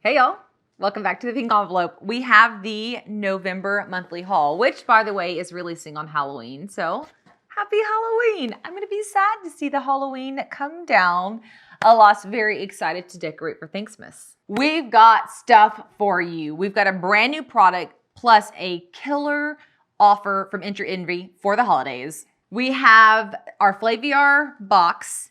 Hey y'all, welcome back to the Pink Envelope. We have the November monthly haul, which by the way is releasing on Halloween. So happy Halloween. I'm gonna be sad to see the Halloween come down. Alas, very excited to decorate for Thanksmas. We've got stuff for you. We've got a brand new product plus a killer offer from Ency for the holidays. We have our Flaviar box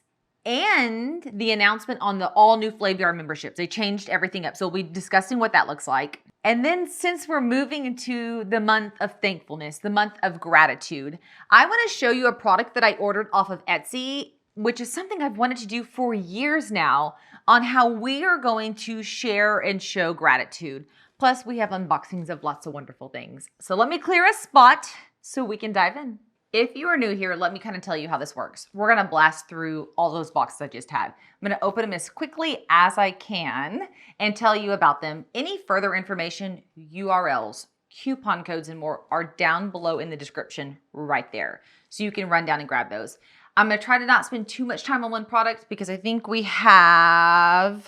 and the announcement on the all new Flaviar memberships. They changed everything up. So we'll be discussing what that looks like. And then since we're moving into the month of thankfulness, the month of gratitude, I want to show you a product that I ordered off of Ency, which is something I've wanted to do for years now, on how we are going to share and show gratitude. Plus we have unboxings of lots of wonderful things. So let me clear a spot so we can dive in. If you are new here, let me kind of tell you how this works. We're gonna blast through all those boxes I just had. I'm gonna open them as quickly as I can and tell you about them. Any further information, URLs, coupon codes, and more are down below in the description right there. So you can run down and grab those. I'm gonna try to not spend too much time on one product because I think we have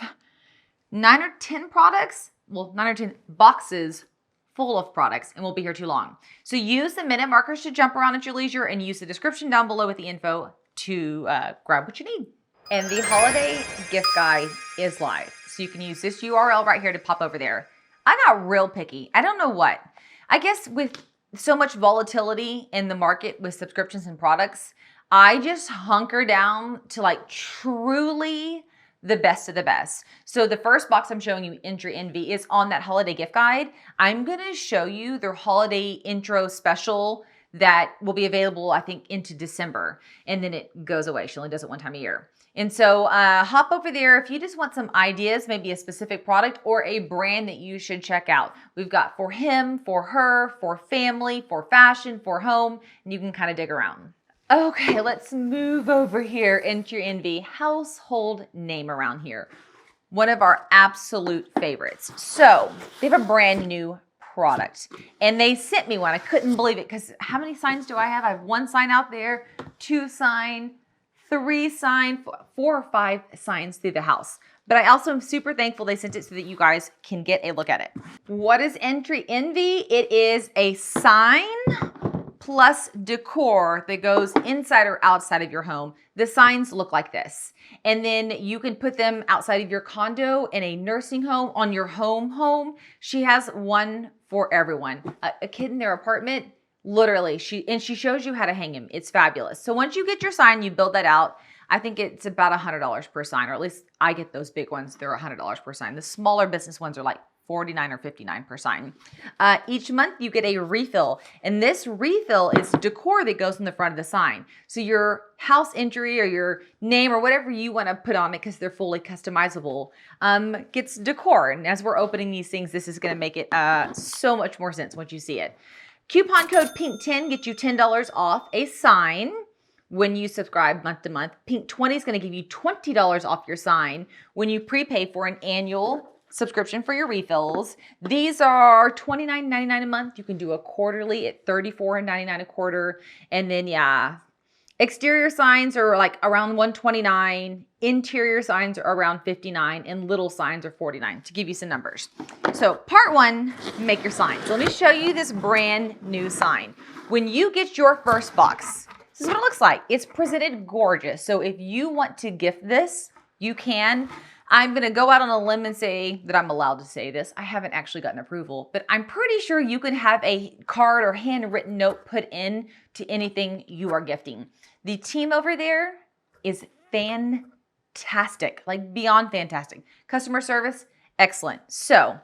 9 or 10 products, well, 9 or 10 boxes full of products, and we'll be here too long. So use the minute markers to jump around at your leisure and use the description down below with the info to grab what you need. And the holiday gift guide is live. So you can use this URL right here to pop over there. I got real picky. I don't know what. I guess with so much volatility in the market with subscriptions and products, I just hunker down to like truly the best of the best. So the first box I'm showing you, Ency, is on that holiday gift guide. I'm gonna show you their holiday intro special that will be available, I think, into December. And then it goes away. She only does it one time a year. And so hop over there if you just want some ideas, maybe a specific product or a brand that you should check out. We've got for him, for her, for family, for fashion, for home, and you can kind of dig around. Okay, let's move over here into your Ency, household name around here. One of our absolute favorites. So they have a brand new product and they sent me one. I couldn't believe it because how many signs do I have? I have 1 sign out there, 2 sign, 3 sign, 4 or 5 signs through the house. But I also am super thankful they sent it so that you guys can get a look at it. What is Ency? It is a sign plus decor that goes inside or outside of your home. The signs look like this. And then you can put them outside of your condo, in a nursing home, on your home. She has one for everyone. A kid in their apartment, literally, she shows you how to hang them. It's fabulous. So once you get your sign, you build that out. I think it's about $100 per sign, or at least I get those big ones. They're $100 per sign. The smaller business ones are like $49 or $59 per sign. Each month you get a refill, and this refill is decor that goes in the front of the sign. So your house entry or your name or whatever you want to put on it, because they're fully customizable, gets decor. And as we're opening these things, this is going to make it so much more sense once you see it. Coupon code PINK10 gets you $10 off a sign when you subscribe month to month. PINK20 is going to give you $20 off your sign when you prepay for an annual subscription for your refills. These are $29.99 a month. You can do a quarterly at $34.99 a quarter. And then yeah, exterior signs are like around $129, interior signs are around $59, and little signs are $49, to give you some numbers. So part 1, make your sign. So let me show you this brand new sign. When you get your first box, this is what it looks like. It's presented gorgeous. So if you want to gift this, you can. I'm going to go out on a limb and say that I'm allowed to say this. I haven't actually gotten approval, but I'm pretty sure you can have a card or handwritten note put in to anything you are gifting. The team over there is fantastic, like beyond fantastic. Customer service, excellent. So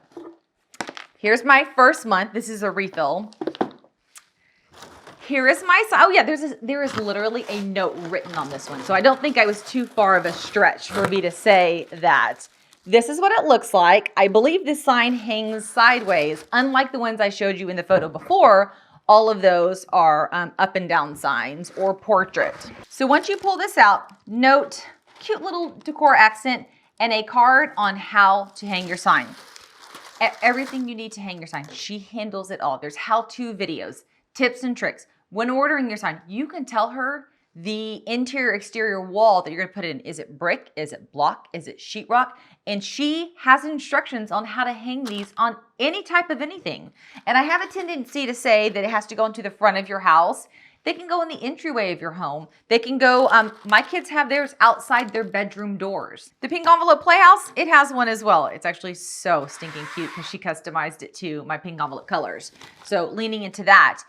here's my first month. This is a refill. Here is my sign. Oh yeah, there is literally a note written on this one. So I don't think I was too far of a stretch for me to say that. This is what it looks like. I believe this sign hangs sideways. Unlike the ones I showed you in the photo before, all of those are up and down signs or portrait. So once you pull this out, note, cute little decor accent, and a card on how to hang your sign. Everything you need to hang your sign. She handles it all. There's how-to videos, tips and tricks. When ordering your sign, you can tell her the interior exterior wall that you're going to put in. Is it brick? Is it block? Is it sheetrock? and she has instructions on how to hang these on any type of anything. And I have a tendency to say that it has to go into the front of your house. They can go in the entryway of your home. They can go, my kids have theirs outside their bedroom doors. The Pink Envelope Playhouse, it has one as well. It's actually so stinking cute because she customized it to my Pink Envelope colors. So leaning into that.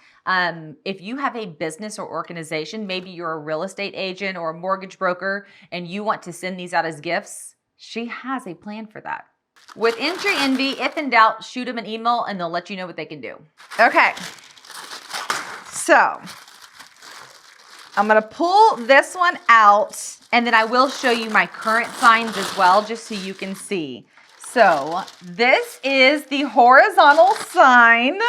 If you have a business or organization, maybe you're a real estate agent or a mortgage broker, and you want to send these out as gifts, she has a plan for that. With Entry Envy, if in doubt, shoot them an email and they'll let you know what they can do. Okay, so I'm gonna pull this one out, and then I will show you my current signs as well, just so you can see. So this is the horizontal sign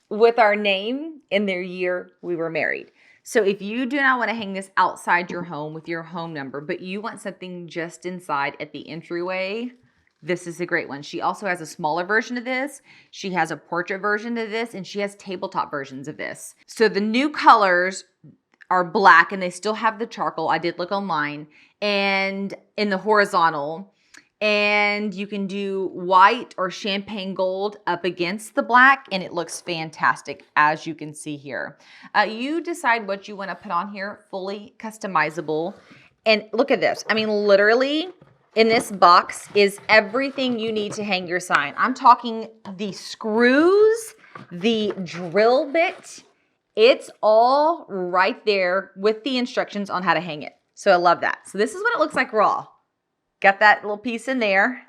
with our name and their year we were married. So if you do not want to hang this outside your home with your home number, but you want something just inside at the entryway, this is a great one. She also has a smaller version of this. She has a portrait version of this, and she has tabletop versions of this. So the new colors are black, and they still have the charcoal. I did look online, and in the horizontal. And you can do white or champagne gold up against the black, and it looks fantastic, as you can see here. You decide what you want to put on here, fully customizable. And look at this. I mean, literally in this box is everything you need to hang your sign. I'm talking the screws, the drill bit. It's all right there with the instructions on how to hang it. So I love that. So this is what it looks like raw. Got that little piece in there.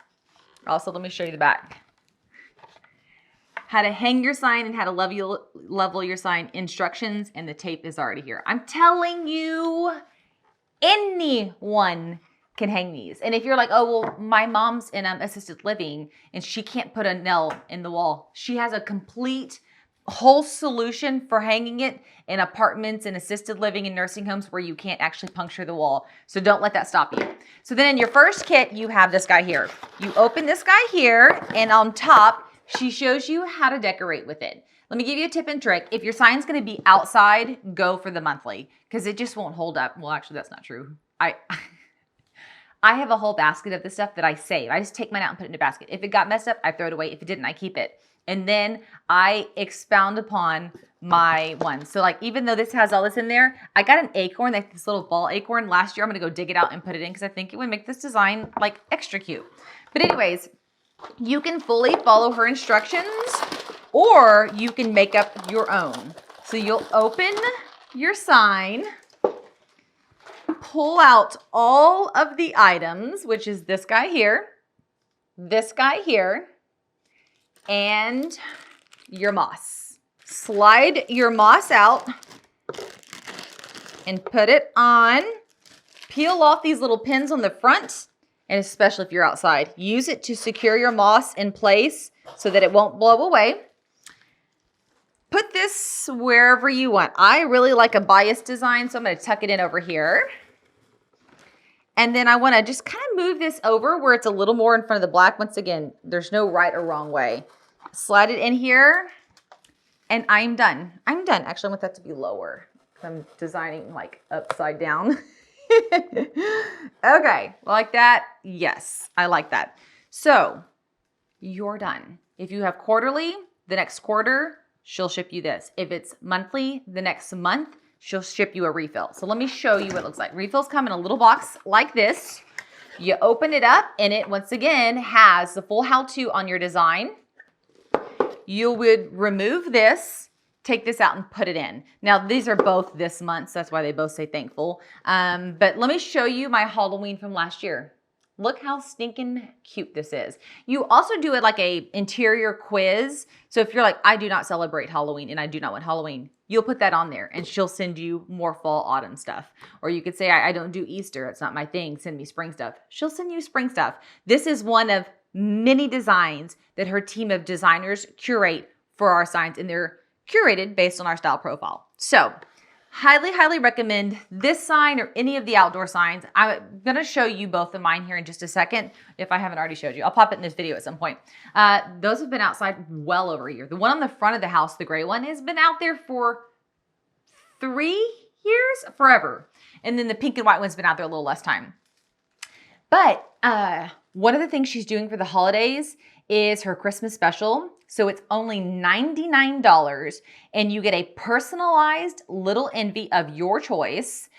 Also, let me show you the back. How to hang your sign and how to level your sign instructions, and the tape is already here. I'm telling you, anyone can hang these. And if you're like, oh, well, my mom's in assisted living and she can't put a nail in the wall. She has a complete whole solution for hanging it in apartments and assisted living and nursing homes where you can't actually puncture the wall. So don't let that stop you. So then in your first kit, you have this guy here. You open this guy here, and on top, she shows you how to decorate with it. Let me give you a tip and trick. If your sign's gonna be outside, go for the monthly, because it just won't hold up. Well, actually, that's not true. I have a whole basket of the stuff that I save. I just take mine out and put it in a basket. If it got messed up, I throw it away. If it didn't, I keep it. And then I expound upon my one. So like, even though this has all this in there, I got an acorn, like this little ball acorn last year. I'm gonna go dig it out and put it in because I think it would make this design like extra cute. But anyways, you can fully follow her instructions, or you can make up your own. So you'll open your sign, pull out all of the items, which is this guy here, and your moss. Slide your moss out and put it on. Peel off these little pins on the front, and especially if you're outside, use it to secure your moss in place so that it won't blow away. Put this wherever you want. I really like a bias design, so I'm going to tuck it in over here. And then I want to just kind of move this over where it's a little more in front of the black. Once again, there's no right or wrong way. Slide it in here, and I'm done. I'm done. Actually, I want that to be lower. I'm designing like upside down. Okay, like that? Yes, I like that. So you're done. If you have quarterly, the next quarter, she'll ship you this. If it's monthly, the next month, she'll ship you a refill. So let me show you what it looks like. Refills come in a little box like this. You open it up, and it once again has the full how-to on your design. You would remove this, take this out and put it in. Now, these are both this month, so that's why they both say thankful. But let me show you my Halloween from last year. Look how stinking cute this is. You also do it like a interior quiz. So if you're like, I do not celebrate Halloween and I do not want Halloween, you'll put that on there and she'll send you more fall, autumn stuff. Or you could say, I don't do Easter. It's not my thing. Send me spring stuff. She'll send you spring stuff. This is one of many designs that her team of designers curate for our signs, and they're curated based on our style profile. So highly, highly recommend this sign or any of the outdoor signs. I'm going to show you both of mine here in just a second if I haven't already showed you. I'll pop it in this video at some point. Those have been outside well over a year. The one on the front of the house, the gray one, has been out there for 3 years, forever. And then the pink and white one's been out there a little less time. But One of the things she's doing for the holidays is her Christmas special. So it's only $99 and you get a personalized little envy of your choice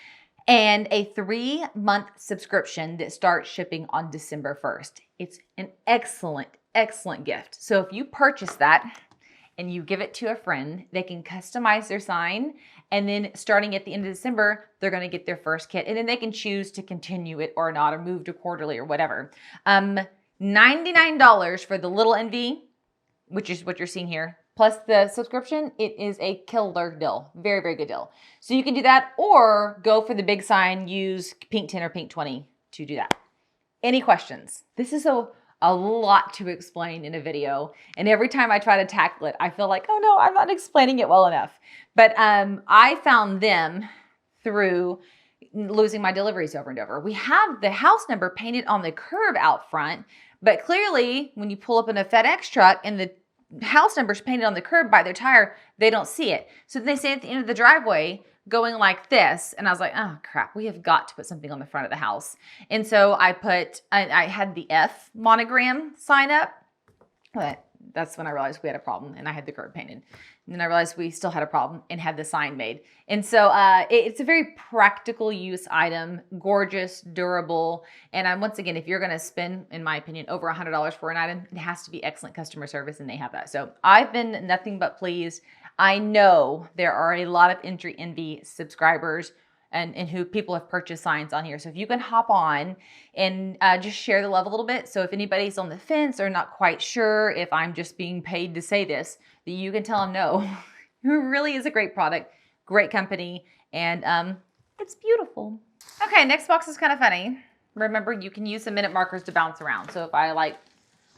and a 3-month subscription that starts shipping on December 1st. It's an excellent, excellent gift. So if you purchase that and you give it to a friend, they can customize their sign. And then starting at the end of December, they're going to get their first kit. And then they can choose to continue it or not, or move to quarterly or whatever. $99 for the little envy, which is what you're seeing here, plus the subscription. It is a killer deal. Very, very good deal. So you can do that or go for the big sign, use pink 10 or pink 20 to do that. Any questions? This is a lot to explain in a video. And every time I try to tackle it, I feel like, oh no, I'm not explaining it well enough. But I found them through losing my deliveries over and over. We have the house number painted on the curb out front, but clearly when you pull up in a FedEx truck and the house number's painted on the curb by their tire, they don't see it. So they say at the end of the driveway, going like this. And I was like, oh crap, we have got to put something on the front of the house. And so I had the F monogram sign up, but that's when I realized we had a problem and I had the curb painted. And then I realized we still had a problem and had the sign made. And so it's a very practical use item, gorgeous, durable. And once again, if you're going to spend, in my opinion, over $100 for an item, it has to be excellent customer service, and they have that. So I've been nothing but pleased. I know there are a lot of Entry Envy subscribers and who people have purchased signs on here. So if you can hop on and just share the love a little bit. So if anybody's on the fence or not quite sure if I'm just being paid to say this, that you can tell them no. It really is a great product, great company, and it's beautiful. Okay, next box is kind of funny. Remember, you can use the minute markers to bounce around. So if I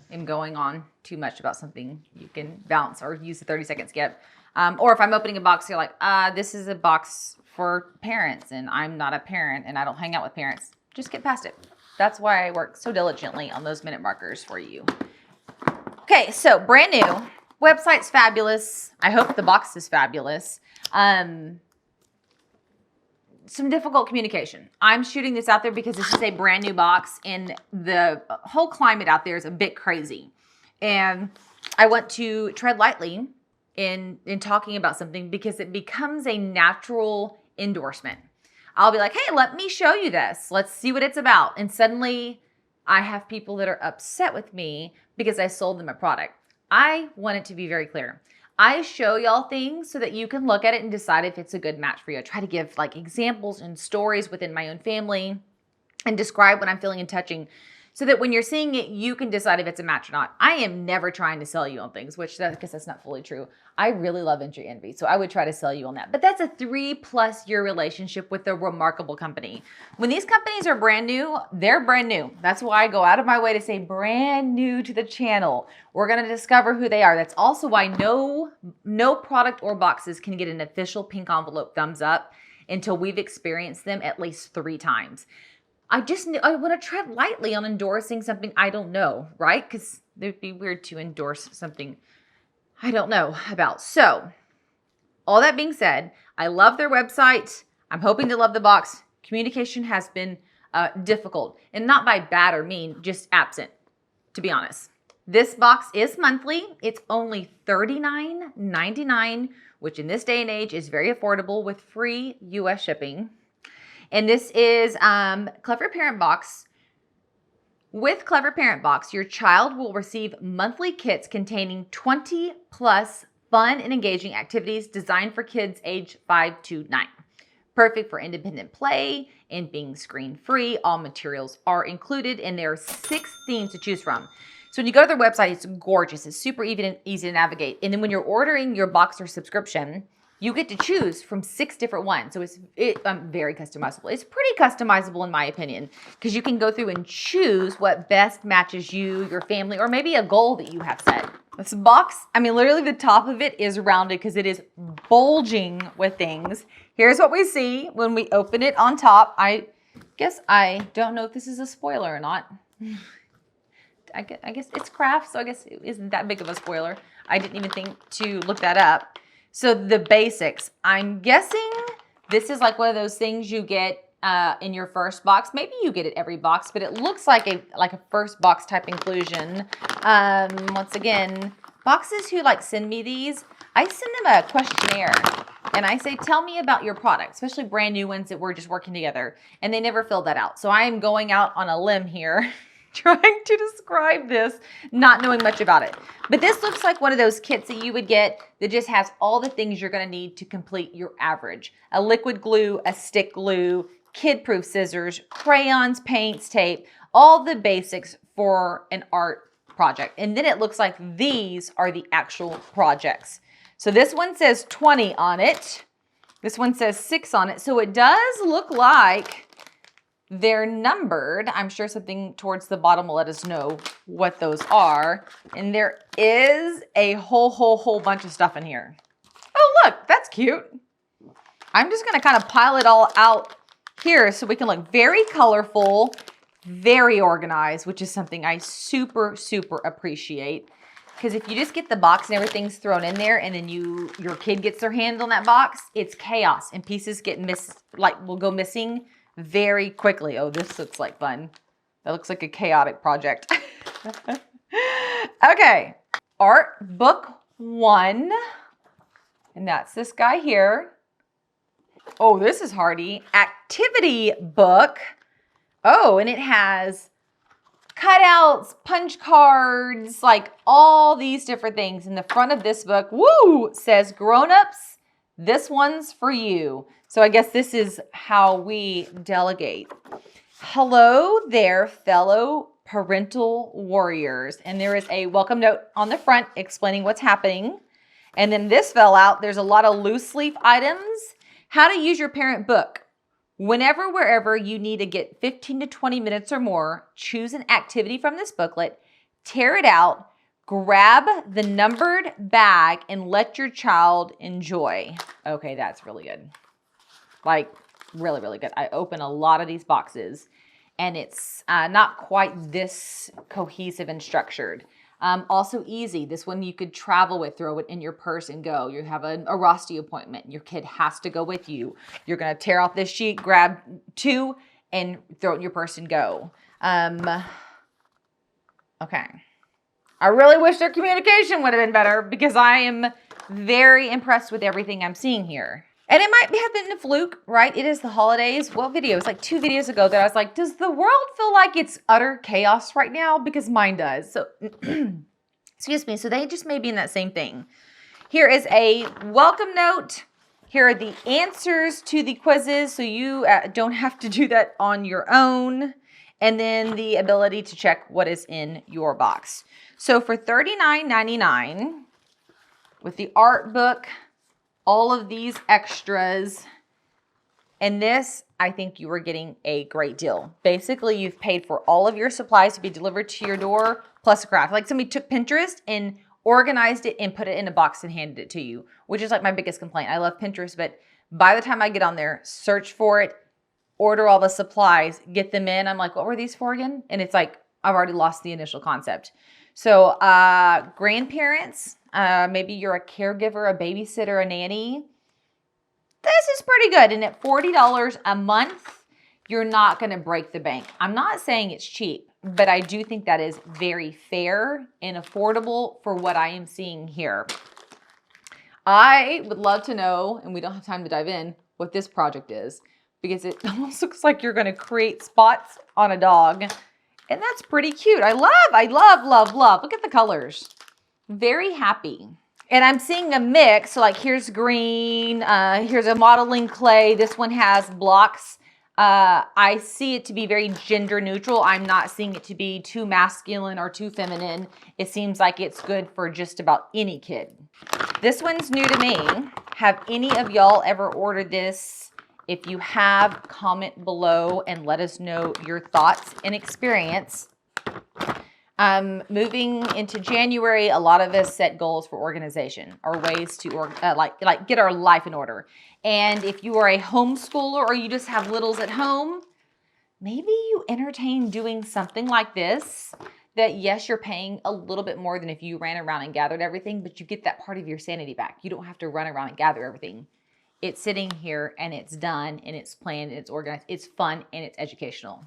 am going on too much about something, you can bounce or use the 30-second skip. Or if I'm opening a box, you're like, this is a box for parents and I'm not a parent and I don't hang out with parents. Just get past it. That's why I work so diligently on those minute markers for you. Okay, so brand new. Website's fabulous. I hope the box is fabulous. Some difficult communication. I'm shooting this out there because this is a brand new box and the whole climate out there is a bit crazy. And I want to tread lightly in talking about something because it becomes a natural endorsement. I'll be like, hey, let me show you this. Let's see what it's about. And suddenly I have people that are upset with me because I sold them a product. I want it to be very clear. I show y'all things so that you can look at it and decide if it's a good match for you. I try to give examples and stories within my own family and describe what I'm feeling and touching so that when you're seeing it, you can decide if it's a match or not. I am never trying to sell you on things, which I guess that's not fully true. I really love Entry Envy, so I would try to sell you on that. But that's a 3+ year relationship with a remarkable company. When these companies are brand new, they're brand new. That's why I go out of my way to say brand new to the channel. We're gonna discover who they are. That's also why no product or boxes can get an official pink envelope thumbs up until we've experienced them at least 3 times. I want to tread lightly on endorsing something I don't know, right? Because it would be weird to endorse something I don't know about. So, all that being said, I love their website. I'm hoping to love the box. Communication has been difficult, and not by bad or mean, just absent, to be honest. This box is monthly. It's only $39.99, which in this day and age is very affordable with free US shipping. And this is Clever Parent Box. With Clever Parent Box, your child will receive monthly kits containing 20+ fun and engaging activities designed for kids age 5 to 9. Perfect for independent play and being screen-free. All materials are included, and there are 6 themes to choose from. So when you go to their website, it's gorgeous. It's super easy to navigate. And then when you're ordering your box or subscription, you get to choose from 6 different ones. So it's very customizable. It's pretty customizable in my opinion, because you can go through and choose what best matches you, your family, or maybe a goal that you have set. This box, literally the top of it is rounded because it is bulging with things. Here's what we see when we open it on top. I guess I don't know if this is a spoiler or not. I guess it's craft, so I guess it isn't that big of a spoiler. I didn't even think to look that up. So the basics, I'm guessing this is like one of those things you get in your first box. Maybe you get it every box, but it looks like a first box type inclusion. Once again, boxes who like send me these, I send them a questionnaire and I say, tell me about your product, especially brand new ones that we're just working together, and they never fill that out. So I am going out on a limb here trying to describe this, not knowing much about it. But this looks like one of those kits that you would get that just has all the things you're going to need to complete your average. A liquid glue, a stick glue, kid-proof scissors, crayons, paints, tape, all the basics for an art project. And then it looks like these are the actual projects. So this one says 20 on it. This one says 6 on it. So it does look like they're numbered. I'm sure something towards the bottom will let us know what those are. And there is a whole bunch of stuff in here. Oh, look, that's cute. I'm just gonna kind of pile it all out here so we can look very colorful, very organized, which is something I super appreciate. Because if you just get the box and everything's thrown in there and then your kid gets their hand on that box, it's chaos and pieces will go missing very quickly. Oh, this looks like fun. That looks like a chaotic project. Okay, art book 1. And that's this guy here. Oh, this is hardy. Activity book. Oh, and it has cutouts, punch cards, like all these different things. In the front of this book, woo, says grown-ups, this one's for you. So I guess this is how we delegate. Hello there, fellow parental warriors. And there is a welcome note on the front explaining what's happening. And then this fell out. There's a lot of loose leaf items. How to use your parent book. Whenever, wherever you need to get 15 to 20 minutes or more, choose an activity from this booklet, tear it out, grab the numbered bag, and let your child enjoy. Okay, that's really good. Like, really good. I open a lot of these boxes, and it's not quite this cohesive and structured. Also easy. This one you could travel with, throw it in your purse and go. You have a Rosti appointment. Your kid has to go with you. You're going to tear off this sheet, grab 2, and throw it in your purse and go. Okay. I really wish their communication would have been better because I am very impressed with everything I'm seeing here. And it might have been a fluke, right? It is the holidays. What video? It was like 2 videos ago that I was like, does the world feel like it's utter chaos right now? Because mine does. So, excuse me. So they just may be in that same thing. Here is a welcome note. Here are the answers to the quizzes. So you don't have to do that on your own. And then the ability to check what is in your box. So for $39.99 with the art book, all of these extras, and this, I think you are getting a great deal. Basically, you've paid for all of your supplies to be delivered to your door, plus a craft. Like somebody took Pinterest and organized it and put it in a box and handed it to you, which is like my biggest complaint. I love Pinterest, but by the time I get on there, search for it, order all the supplies, get them in, I'm like, what were these for again? And it's like, I've already lost the initial concept. So grandparents, maybe you're a caregiver, a babysitter, a nanny. This is pretty good. And at $40 a month, you're not going to break the bank. I'm not saying it's cheap, but I do think that is very fair and affordable for what I am seeing here. I would love to know, and we don't have time to dive in, what this project is, because it almost looks like you're going to create spots on a dog. And that's pretty cute. I love. Look at the colors. Very happy. And I'm seeing a mix. So like here's green, here's a modeling clay. This one has blocks. I see it to be very gender neutral. I'm not seeing it to be too masculine or too feminine. It seems like it's good for just about any kid. This one's new to me. Have any of y'all ever ordered this? If you have, comment below and let us know your thoughts and experience. Moving into January, a lot of us set goals for organization or ways to like get our life in order. And if you are a homeschooler or you just have littles at home, maybe you entertain doing something like this. That yes, you're paying a little bit more than if you ran around and gathered everything, but you get that part of your sanity back. You don't have to run around and gather everything. it's sitting here and it's done and it's planned and it's organized. It's fun and it's educational.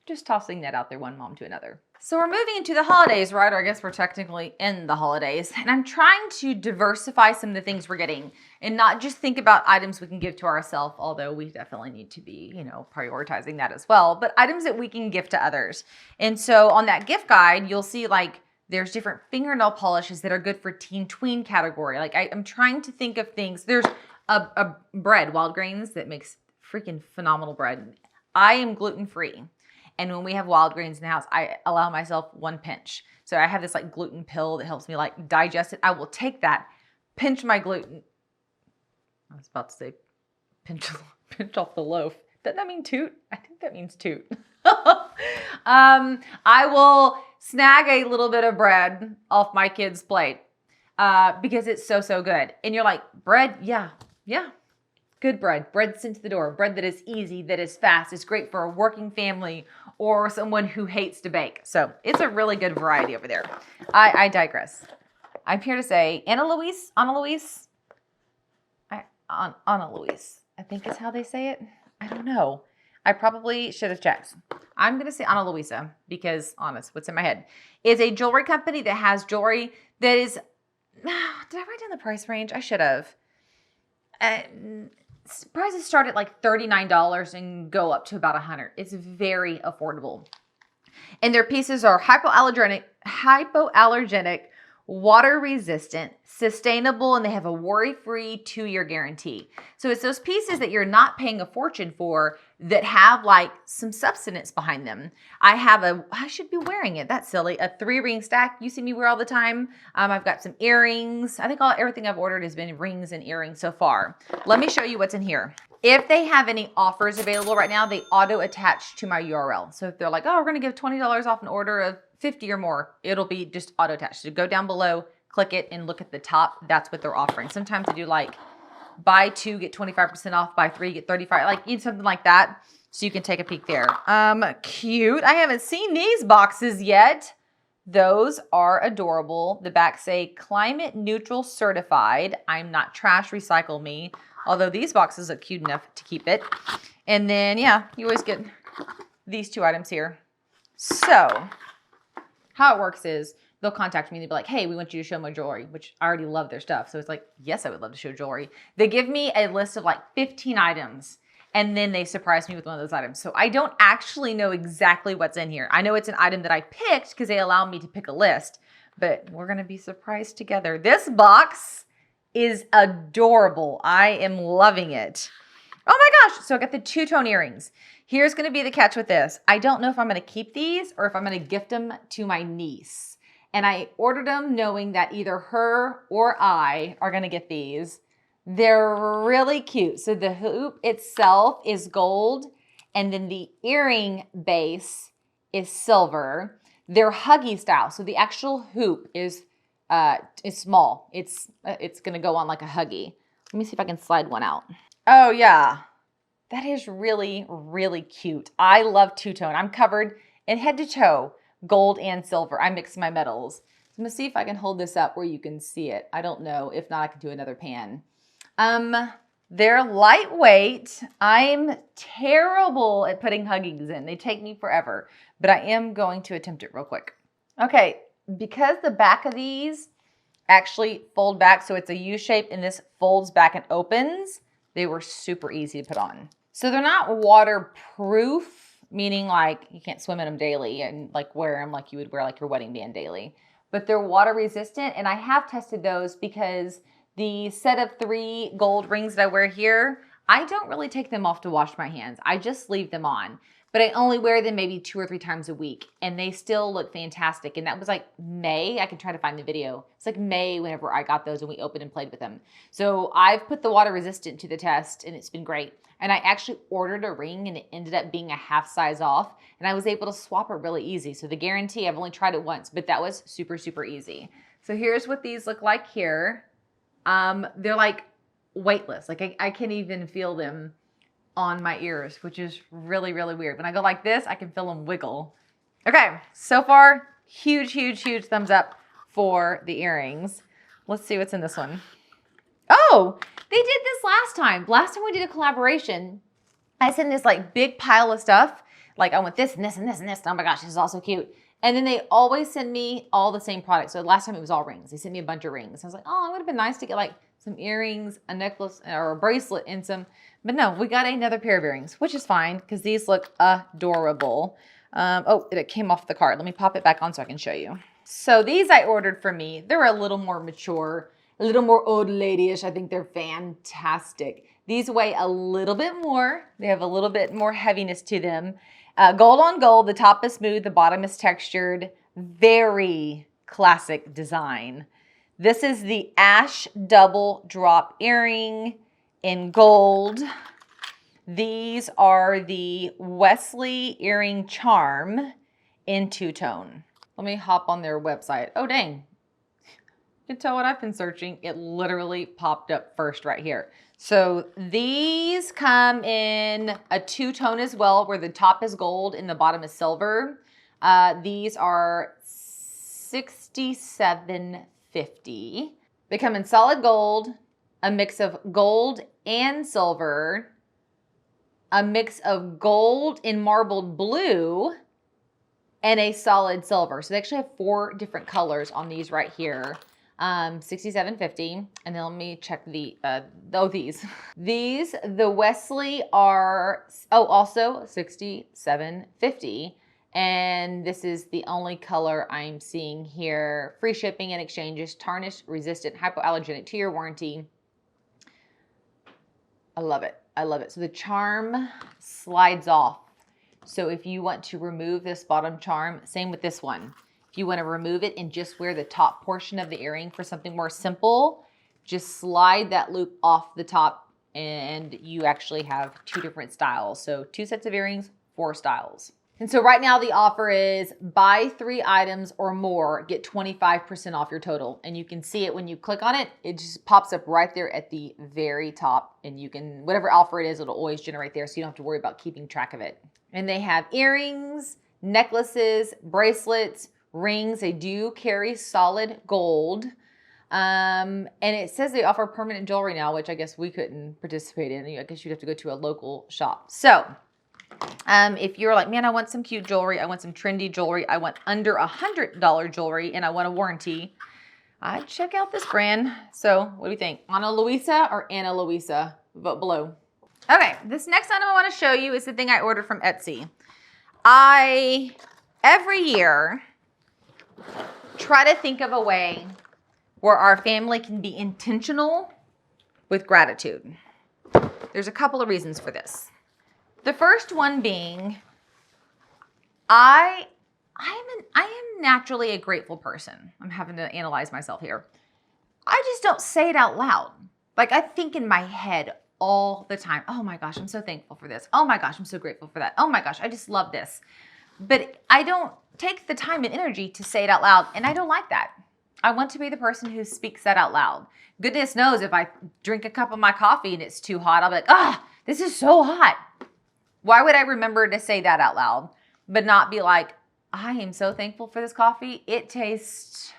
Just tossing that out there, one mom to another. So we're moving into the holidays, right? Or I guess we're technically in the holidays. And I'm trying to diversify some of the things we're getting and not just think about items we can give to ourselves, although we definitely need to be, prioritizing that as well, but items that we can gift to others. And so on that gift guide, you'll see like there's different fingernail polishes that are good for teen tween category. Like I'm trying to think of things. There's a bread, Wild Grains, that makes freaking phenomenal bread. I am gluten-free. And when we have Wild Grains in the house, I allow myself 1 pinch. So I have this like gluten pill that helps me like digest it. I will take that, pinch my gluten. I was about to say pinch off the loaf. Doesn't that mean toot? I think that means toot. I will snag a little bit of bread off my kid's plate because it's so good. And you're like, bread? Yeah. Good bread. Bread sent to the door. Bread that is easy, that is fast. It's great for a working family or someone who hates to bake. So it's a really good variety over there. I digress. I'm here to say Anna Louise, I think is how they say it. I don't know. I probably should have checked. I'm going to say Ana Luisa because, honest, what's in my head, is a jewelry company that has jewelry that is, did I write down the price range? I should have. Prices start at like $39 and go up to about $100. It's very affordable. And their pieces are hypoallergenic, water resistant, sustainable, and they have a worry-free 2-year guarantee. So it's those pieces that you're not paying a fortune for that have like some substance behind them. I should be wearing it. That's silly. A 3-ring stack you see me wear all the time. I've got some earrings. I think everything I've ordered has been rings and earrings so far. Let me show you what's in here. If they have any offers available right now, they auto attach to my URL. So if they're like, oh, we're going to give $20 off an order of 50 or more, it'll be just auto attached. So go down below, click it, and look at the top. That's what they're offering. Sometimes they do like buy 2, get 25% off, buy 3, get 35, like something like that. So you can take a peek there. Cute. I haven't seen these boxes yet. Those are adorable. The back say climate neutral certified. I'm not trash, recycle me. Although these boxes look cute enough to keep it. And then, yeah, you always get these 2 items here. So how it works is they'll contact me and they'll be like, hey, we want you to show my jewelry, which I already love their stuff. So it's like, yes, I would love to show jewelry. They give me a list of like 15 items and then they surprise me with one of those items. So I don't actually know exactly what's in here. I know it's an item that I picked because they allow me to pick a list, but we're going to be surprised together. This box is adorable. I am loving it. Oh my gosh. So I got the 2-tone earrings. Here's going to be the catch with this. I don't know if I'm going to keep these or if I'm going to gift them to my niece. And I ordered them knowing that either her or I are going to get these. They're really cute. So the hoop itself is gold and then the earring base is silver. They're huggy style. So the actual hoop is small. It's going to go on like a huggy. Let me see if I can slide one out. Oh yeah. That is really, really cute. I love 2-tone. I'm covered in head to toe, gold and silver. I mix my metals. I'm gonna see if I can hold this up where you can see it. I don't know. If not, I can do another pan. They're lightweight. I'm terrible at putting huggies in. They take me forever, but I am going to attempt it real quick. Okay, because the back of these actually fold back, so it's a U shape and this folds back and opens, they were super easy to put on. So they're not waterproof, meaning like you can't swim in them daily and like wear them like you would wear like your wedding band daily, but they're water resistant. And I have tested those because the set of 3 gold rings that I wear here, I don't really take them off to wash my hands. I just leave them on, but I only wear them maybe 2 or 3 times a week and they still look fantastic. And that was like May. I can try to find the video. It's like May whenever I got those and we opened and played with them. So I've put the water resistant to the test and it's been great. And I actually ordered a ring and it ended up being a half size off and I was able to swap it really easy. So the guarantee, I've only tried it once, but that was super, super easy. So here's what these look like here. They're like weightless. Like I can't even feel them on my ears, which is really, really weird. When I go like this, I can feel them wiggle. Okay, so far, huge, huge, huge thumbs up for the earrings. Let's see what's in this one. Oh, Oh, they did this last time. Last time we did a collaboration, I sent this like big pile of stuff. Like I want this and this and this and this. Oh my gosh, this is all so cute. And then they always send me all the same products. So last time it was all rings. They sent me a bunch of rings. I was like, oh, it would have been nice to get like some earrings, a necklace, or a bracelet, and some. But no, we got another pair of earrings, which is fine because these look adorable. Oh, it came off the card. Let me pop it back on so I can show you. So these I ordered for me. They're a little more mature, a little more old lady-ish. I think they're fantastic. These weigh a little bit more. They have a little bit more heaviness to them. Gold on gold, the top is smooth, the bottom is textured. Very classic design. This is the Ash Double Drop Earring in gold. These are the Wesley Earring Charm in two-tone. Let me hop on their website. Oh, dang. You can tell what I've been searching. It literally popped up first right here. So these come in a two-tone as well, where the top is gold and the bottom is silver. These are $67.50. They come in solid gold, a mix of gold and silver, a mix of gold and marbled blue, and a solid silver. So they actually have 4 different colors on these right here. $67.50. And then let me check the, these. These, the Wesley are, also $67.50. And this is the only color I'm seeing here. Free shipping and exchanges, tarnish resistant, hypoallergenic, 2-year warranty. I love it. I love it. So the charm slides off. So if you want to remove this bottom charm, same with this one. If you want to remove it and just wear the top portion of the earring for something more simple, just slide that loop off the top and you actually have 2 different styles. So 2 sets of earrings, 4 styles. And so right now the offer is buy 3 items or more, get 25% off your total. And you can see it when you click on it, it just pops up right there at the very top. And you can, whatever offer it is, it'll always generate there so you don't have to worry about keeping track of it. And they have earrings, necklaces, bracelets, rings. They do carry solid gold. And it says they offer permanent jewelry now, which I guess we couldn't participate in. I guess you'd have to go to a local shop. So if you're like, man, I want some cute jewelry, I want some trendy jewelry, I want under $100 jewelry, and I want a warranty, I'd check out this brand. So what do you think? Ana Luisa or Ana Luisa? Vote below. Okay, this next item I want to show you is the thing I ordered from Etsy. Every year, try to think of a way where our family can be intentional with gratitude. There's a couple of reasons for this. The first one being, I am naturally a grateful person. I'm having to analyze myself here. I just don't say it out loud. Like I think in my head all the time, oh my gosh, I'm so thankful for this. Oh my gosh, I'm so grateful for that. Oh my gosh, I just love this. But I don't take the time and energy to say it out loud, and I don't like that. I want to be the person who speaks that out loud. Goodness knows if I drink a cup of my coffee and it's too hot, I'll be like, this is so hot. Why would I remember to say that out loud, but not be like, I am so thankful for this coffee. It tastes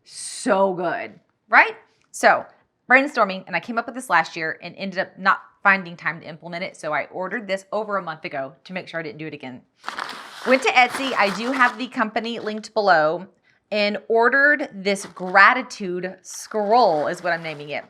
so good, right? So brainstorming, and I came up with this last year and ended up not finding time to implement it. So I ordered this over a month ago to make sure I didn't do it again. Went to Etsy. I do have the company linked below and ordered this gratitude scroll is what I'm naming it.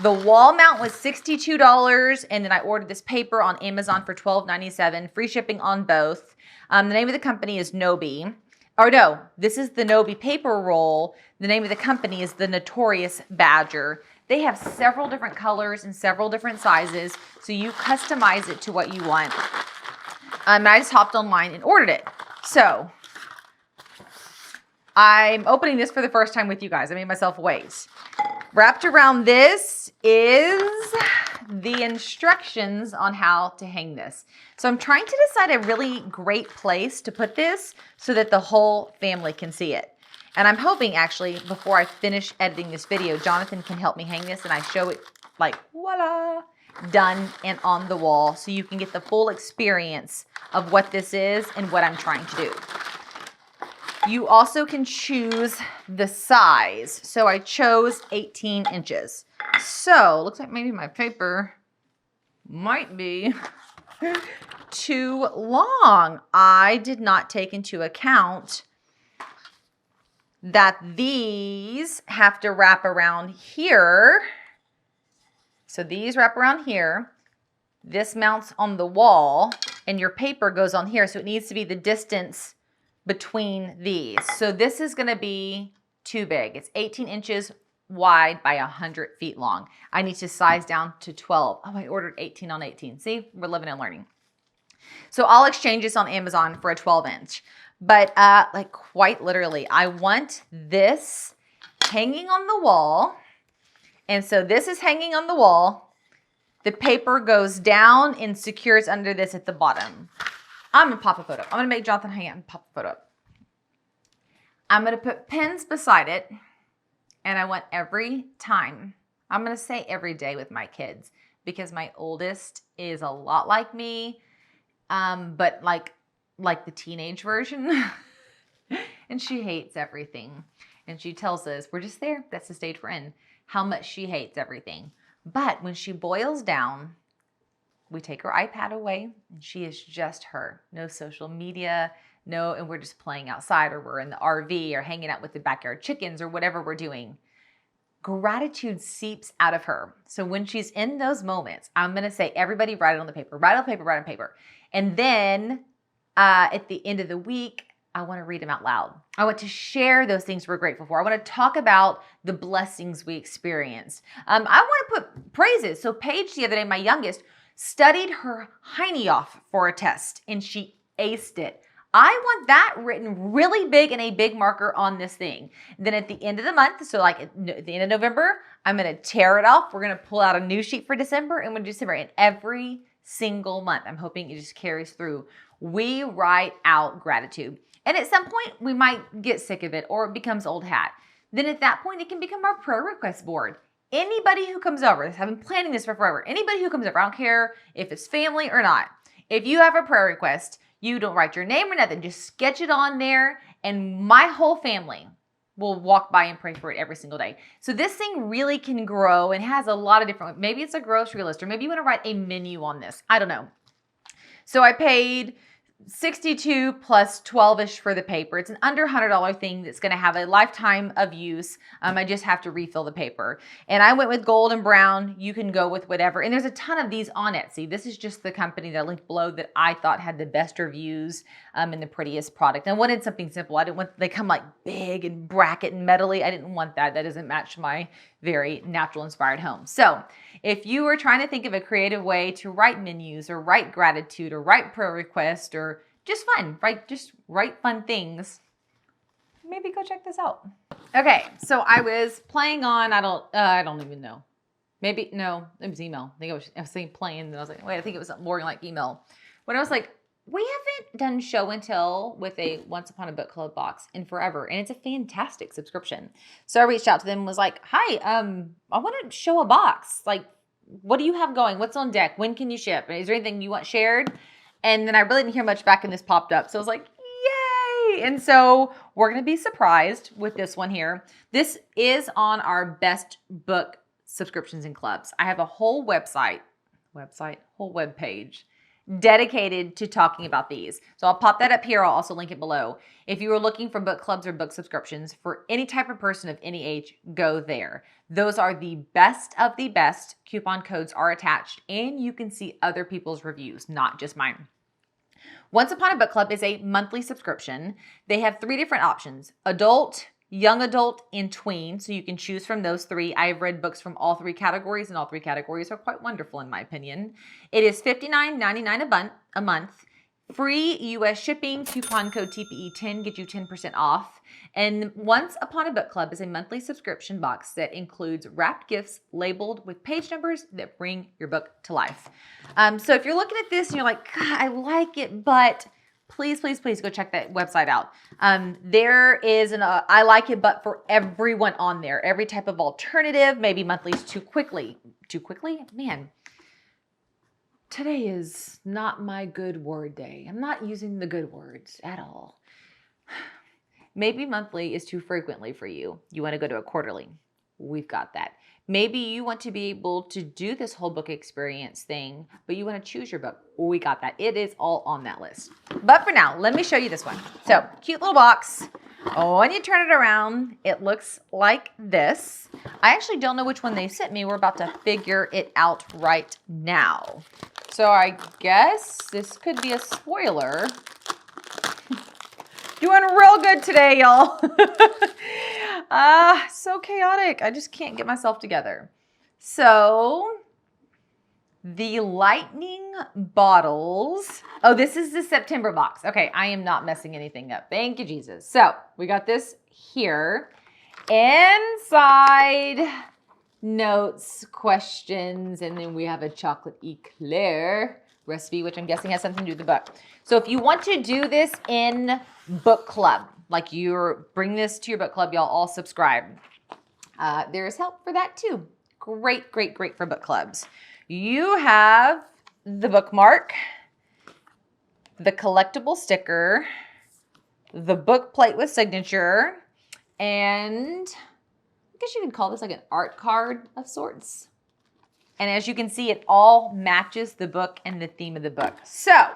The wall mount was $62, and then I ordered this paper on Amazon for $12.97, free shipping on both. The name of the company is NOBI. Or no, this is the NOBI Paper Roll. The name of the company is the Notorious Badger. They have several different colors and several different sizes, so you customize it to what you want. I just hopped online and ordered it. So I'm opening this for the first time with you guys. I made myself wait. Wrapped around this is the instructions on how to hang this. So I'm trying to decide a really great place to put this so that the whole family can see it. And I'm hoping actually before I finish editing this video, Jonathan can help me hang this and I show it like voila, done and on the wall so you can get the full experience of what this is and what I'm trying to do. You also can choose the size. So I chose 18 inches. So looks like maybe my paper might be too long. I did not take into account that these have to wrap around here. So these wrap around here. This mounts on the wall and your paper goes on here. So it needs to be the distance between these. So this is going to be too big. It's 18 inches wide by 100 feet long. I need to size down to 12. Oh, I ordered 18 on 18. See, we're living and learning. So I'll exchange this on Amazon for a 12 inch. But like quite literally, I want this hanging on the wall. And so this is hanging on the wall. The paper goes down and secures under this at the bottom. I'm going to pop a photo. I'm going to make Jonathan hang out and pop a photo up. I'm going to put pins beside it. And I want every time, I'm going to say every day with my kids, because my oldest is a lot like me, but like the teenage version. And she hates everything. And she tells us, we're just there. That's the stage we're in. How much she hates everything. But when she boils down, we take her iPad away and she is just her. No social media, no, and we're just playing outside, or we're in the RV or hanging out with the backyard chickens or whatever we're doing. Gratitude seeps out of her. So when she's in those moments, I'm going to say, everybody write it on the paper, write it on the paper, write it on paper. And then at the end of the week, I want to read them out loud. I want to share those things we're grateful for. I want to talk about the blessings we experienced. I want to put praises. So Paige, the other day, my youngest, studied her hiney off for a test and she aced it. I want that written really big in a big marker on this thing. Then at the end of the month, so like at the end of November, I'm going to tear it off. We're going to pull out a new sheet for December, and we're going to do December. And every single month, I'm hoping it just carries through. We write out gratitude. And at some point, we might get sick of it or it becomes old hat. Then at that point, it can become our prayer request board. Anybody who comes over, I've been planning this for forever. Anybody who comes over, I don't care if it's family or not. If you have a prayer request, you don't write your name or nothing. Just sketch it on there, and my whole family will walk by and pray for it every single day. So this thing really can grow and has a lot of different, maybe it's a grocery list, or maybe you want to write a menu on this. I don't know. So I paid $62 plus 12-ish for the paper. It's an under $100 thing that's going to have a lifetime of use. I just have to refill the paper. And I went with gold and brown. You can go with whatever. And there's a ton of these on Etsy. This is just the company that I linked below that I thought had the best reviews and the prettiest product. I wanted something simple. I didn't want, they come like big and bracket and metally. I didn't want that. That doesn't match my very natural inspired home. So if you are trying to think of a creative way to write menus or write gratitude or write prayer request or just fun, right? Just write fun things, maybe go check this out. Okay, so I was playing on, I don't even know. Maybe, no, it was email. I was saying playing, and I was like, wait, I think it was more like email. When I was like, we haven't done show and tell with a Once Upon a Book Club box in forever, and it's a fantastic subscription. So I reached out to them and was like, hi, I want to show a box. Like, what do you have going? What's on deck? When can you ship? Is there anything you want shared? And then I really didn't hear much back, and this popped up. So I was like, yay. And so we're going to be surprised with this one here. This is on our best book subscriptions and clubs. I have a whole whole web page dedicated to talking about these. So I'll pop that up here. I'll also link it below. If you are looking for book clubs or book subscriptions for any type of person of any age, go there. Those are the best of the best. Coupon codes are attached, and you can see other people's reviews, not just mine. Once Upon a Book Club is a monthly subscription. They have 3 different options: adult, young adult, and tween. So you can choose from those 3. I have read books from all 3 categories, and all 3 categories are quite wonderful in my opinion. It is $59.99 a month. Free U.S. shipping. Coupon code TPE10 gets you 10% off. And Once Upon a Book Club is a monthly subscription box that includes wrapped gifts labeled with page numbers that bring your book to life. So if you're looking at this and you're like, God, I like it, but please, please, please go check that website out. There is an I like it, but for everyone on there. Every type of alternative. Maybe monthly's too quickly. Too quickly? Man. Today is not my good word day. I'm not using the good words at all. Maybe monthly is too frequently for you. You want to go to a quarterly. We've got that. Maybe you want to be able to do this whole book experience thing, but you want to choose your book. We got that. It is all on that list. But for now, let me show you this one. So, cute little box. When you turn it around, it looks like this. I actually don't know which one they sent me. We're about to figure it out right now. So I guess this could be a spoiler. Doing real good today, y'all. So chaotic. I just can't get myself together. So the lightning bottles. Oh, this is the September box. Okay, I am not messing anything up. Thank you, Jesus. So we got this here. Inside, notes, questions, and then we have a chocolate eclair recipe, which I'm guessing has something to do with the book. So if you want to do this in book club, like you're bring this to your book club, y'all all subscribe. There is help for that too. Great, great, great for book clubs. You have the bookmark, the collectible sticker, the book plate with signature, and I guess you could call this like an art card of sorts. And as you can see, it all matches the book and the theme of the book. So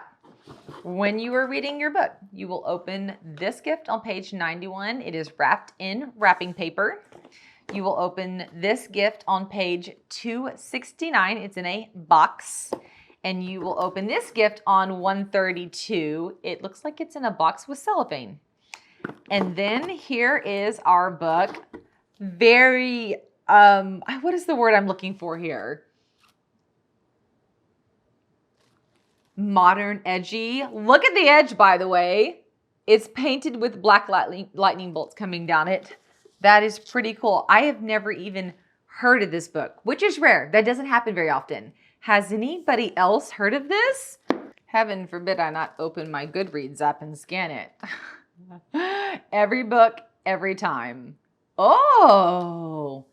when you are reading your book, you will open this gift on page 91. It is wrapped in wrapping paper. You will open this gift on page 269. It's in a box. And you will open this gift on 132. It looks like it's in a box with cellophane. And then here is our book. Very, what is the word I'm looking for here? Modern, edgy. Look at the edge, by the way. It's painted with black lightning bolts coming down it. That is pretty cool. I have never even heard of this book, which is rare. That doesn't happen very often. Has anybody else heard of this? Heaven forbid I not open my Goodreads app and scan it. Every book, every time. Oh,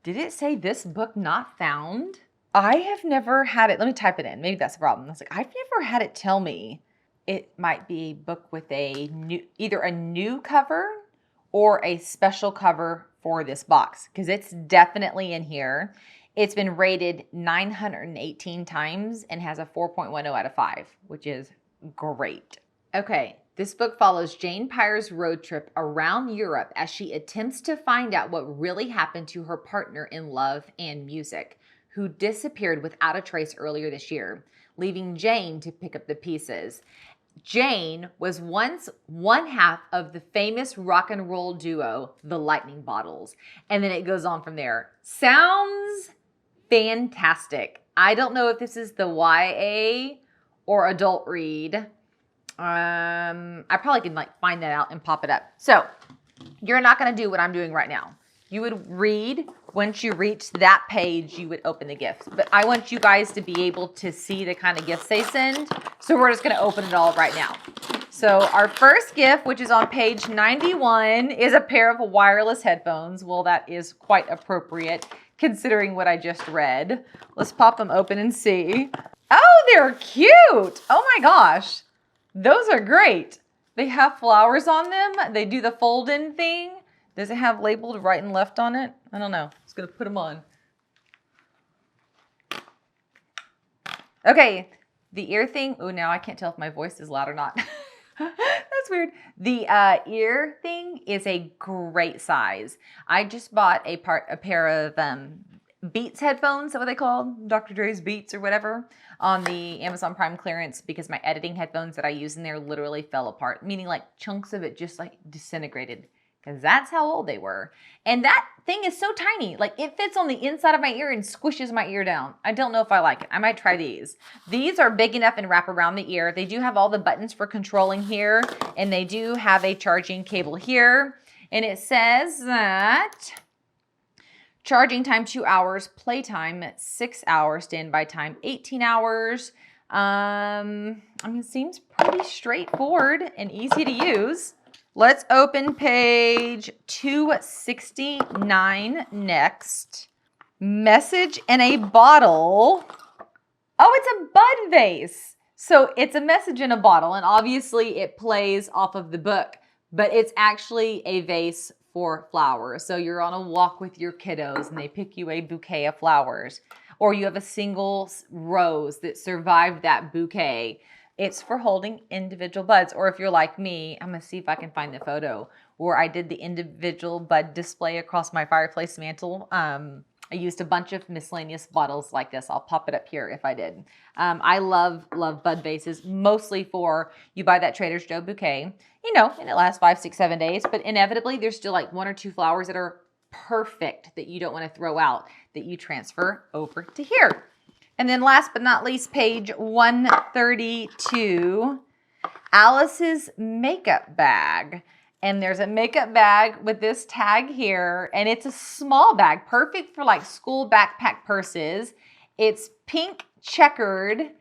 did it say this book not found? I have never had it. Let me type it in. Maybe that's the problem. I was like, I've never had it tell me it might be a book with a new, either a new cover or a special cover for this box, because it's definitely in here. It's been rated 918 times and has a 4.10 out of 5, which is great. Okay, this book follows Jane Pyre's road trip around Europe as she attempts to find out what really happened to her partner in love and music, who disappeared without a trace earlier this year, leaving Jane to pick up the pieces. Jane was once one half of the famous rock and roll duo, the Lightning Bottles. And then it goes on from there. Sounds fantastic. I don't know if this is the YA or adult read. I probably can like find that out and pop it up. So you're not going to do what I'm doing right now. You would read. Once you reach that page, you would open the gift. But I want you guys to be able to see the kind of gifts they send. So we're just going to open it all right now. So our first gift, which is on page 91, is a pair of wireless headphones. Well, that is quite appropriate considering what I just read. Let's pop them open and see. Oh, they're cute. Oh my gosh. Those are great. They have flowers on them. They do the fold-in thing. Does it have labeled right and left on it? I don't know. Just going to put them on. Okay, the ear thing. Oh, now I can't tell if my voice is loud or not. That's weird. The ear thing is a great size. I just bought a pair of Beats headphones. Is that what they call Dr. Dre's Beats or whatever on the Amazon Prime clearance, because my editing headphones that I use in there literally fell apart, meaning like chunks of it just like disintegrated. Because that's how old they were. And that thing is so tiny. Like it fits on the inside of my ear and squishes my ear down. I don't know if I like it. I might try these. These are big enough and wrap around the ear. They do have all the buttons for controlling here. And they do have a charging cable here. And it says that charging time 2 hours, playtime 6 hours, standby time 18 hours. I mean, it seems pretty straightforward and easy to use. Let's open page 269 next. Message in a bottle. Oh, it's a bud vase. So it's a message in a bottle, and obviously it plays off of the book. but it's actually a vase for flowers. So you're on a walk with your kiddos and they pick you a bouquet of flowers, or you have a single rose that survived that bouquet. It's for holding individual buds. Or if you're like me, I'm gonna see if I can find the photo where I did the individual bud display across my fireplace mantle. I used a bunch of miscellaneous bottles like this. I'll pop it up here if I did. I love bud vases, mostly for you buy that Trader Joe bouquet, you know, and it lasts 5, 6, 7 days, but inevitably there's still like 1 or 2 flowers that are perfect that you don't want to throw out that you transfer over to here. And then last but not least, page 132, Alice's makeup bag. And there's a makeup bag with this tag here, and it's a small bag, perfect for like school backpack purses. It's pink checkered,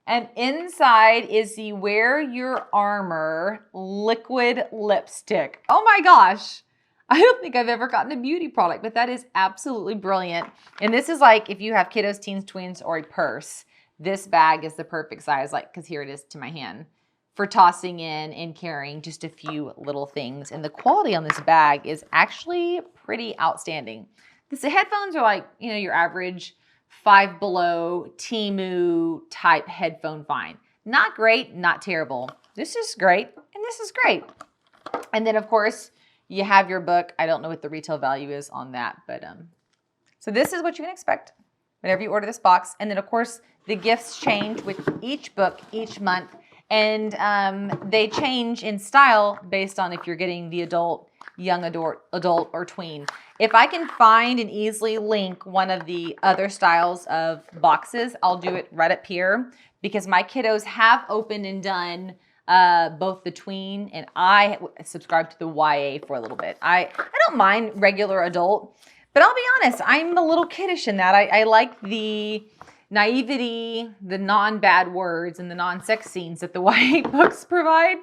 and inside is the Wear Your Armor liquid lipstick. Oh my gosh. I don't think I've ever gotten a beauty product, but that is absolutely brilliant. And this is like if you have kiddos, teens, tweens, or a purse, this bag is the perfect size, like, because here it is to my hand, for tossing in and carrying just a few little things. And the quality on this bag is actually pretty outstanding. The headphones are like, you know, your average Five Below Temu type headphone find. Not great, not terrible. This is great, and this is great. And then of course, you have your book. I don't know what the retail value is on that, but so this is what you can expect whenever you order this box. And then of course, the gifts change with each book each month, and they change in style based on if you're getting the adult, young adult, or tween. If I can find and easily link one of the other styles of boxes, I'll do it right up here, because my kiddos have opened and done both the tween, and I subscribe to the YA for a little bit. I don't mind regular adult, but I'll be honest, I'm a little kiddish in that. I like the naivety, the non-bad words, and the non-sex scenes that the YA books provide.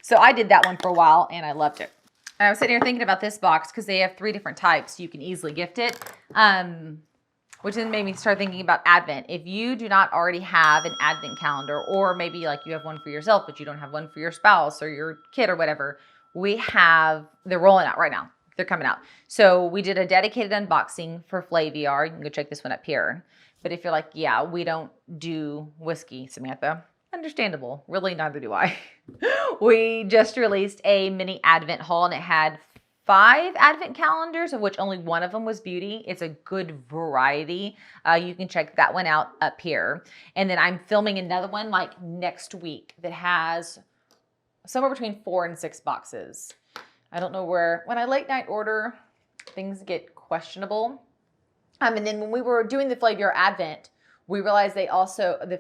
So I did that one for a while, and I loved it. And I was sitting here thinking about this box because they have 3 different types. You can easily gift it. Which then made me start thinking about Advent. If you do not already have an Advent calendar, or maybe like you have one for yourself, but you don't have one for your spouse or your kid or whatever, they're rolling out right now. They're coming out. So we did a dedicated unboxing for Flaviar. You can go check this one up here. But if you're like, yeah, we don't do whiskey, Samantha, understandable. Really, neither do I. We just released a mini Advent haul, and it had 5 Advent calendars, of which only one of them was beauty. It's a good variety. You can check that one out up here. And then I'm filming another one like next week that has somewhere between 4 and 6 boxes. I don't know where, when I late night order, things get questionable. And then when we were doing the Flaviar Advent, we realized the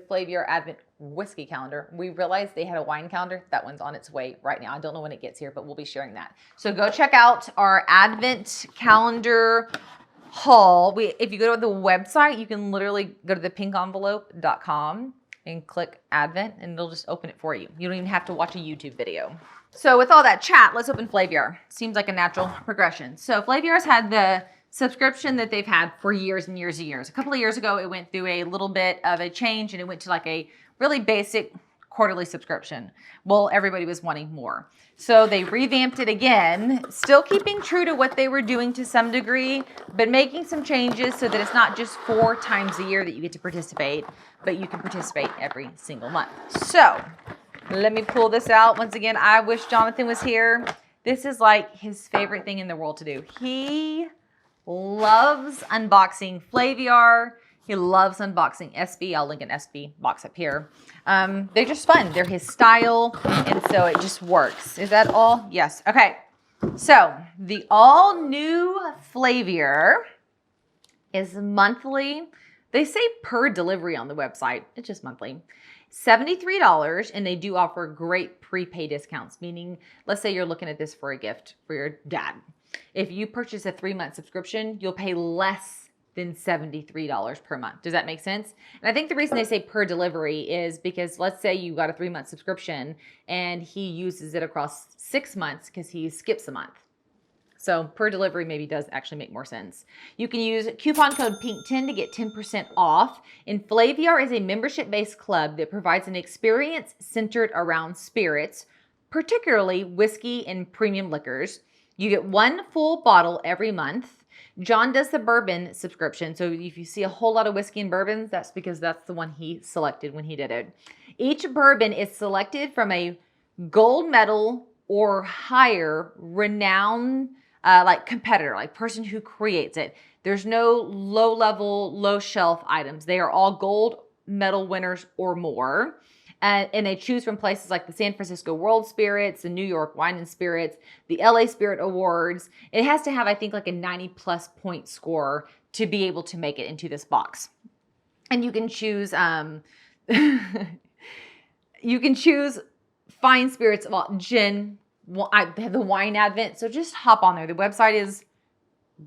Flaviar Advent whiskey calendar, we realized they had a wine calendar. That one's on its way right now. I don't know when it gets here, but we'll be sharing that. So go check out our Advent calendar haul. If you go to the website, you can literally go to thepinkenvelope.com and click Advent, and it'll just open it for you. You don't even have to watch a YouTube video. So with all that chat, let's open Flaviar. Seems like a natural progression. So Flaviar's had the subscription that they've had for years and years and years. A couple of years ago, it went through a little bit of a change, and it went to like a really basic quarterly subscription. Well, everybody was wanting more. So they revamped it again, still keeping true to what they were doing to some degree, but making some changes so that it's not just 4 times a year that you get to participate, but you can participate every single month. So let me pull this out. Once again, I wish Jonathan was here. This is like his favorite thing in the world to do. He loves unboxing Flaviar. He loves unboxing SB. I'll link an SB box up here. They're just fun. They're his style, and so it just works. Is that all? Yes. Okay. So the all new Flaviar is monthly. They say per delivery on the website. It's just monthly. $73, and they do offer great prepaid discounts, meaning let's say you're looking at this for a gift for your dad. If you purchase a 3-month subscription, you'll pay less than $73 per month. Does that make sense? And I think the reason they say per delivery is because let's say you got a 3-month subscription and he uses it across 6 months because he skips a month. So per delivery maybe does actually make more sense. You can use coupon code PINK10 to get 10% off. And Flaviar is a membership-based club that provides an experience centered around spirits, particularly whiskey and premium liquors. You get 1 full bottle every month. John does the bourbon subscription. So if you see a whole lot of whiskey and bourbons, that's because that's the one he selected when he did it. Each bourbon is selected from a gold medal or higher renowned like competitor, like person who creates it. There's no low level, low shelf items. They are all gold medal winners or more. And they choose from places like the San Francisco World Spirits, the New York Wine and Spirits, the LA Spirit Awards. It has to have, I think, like a 90+ point score to be able to make it into this box. And you can choose, you can choose fine spirits, well, gin. They have the wine advent. So just hop on there. The website is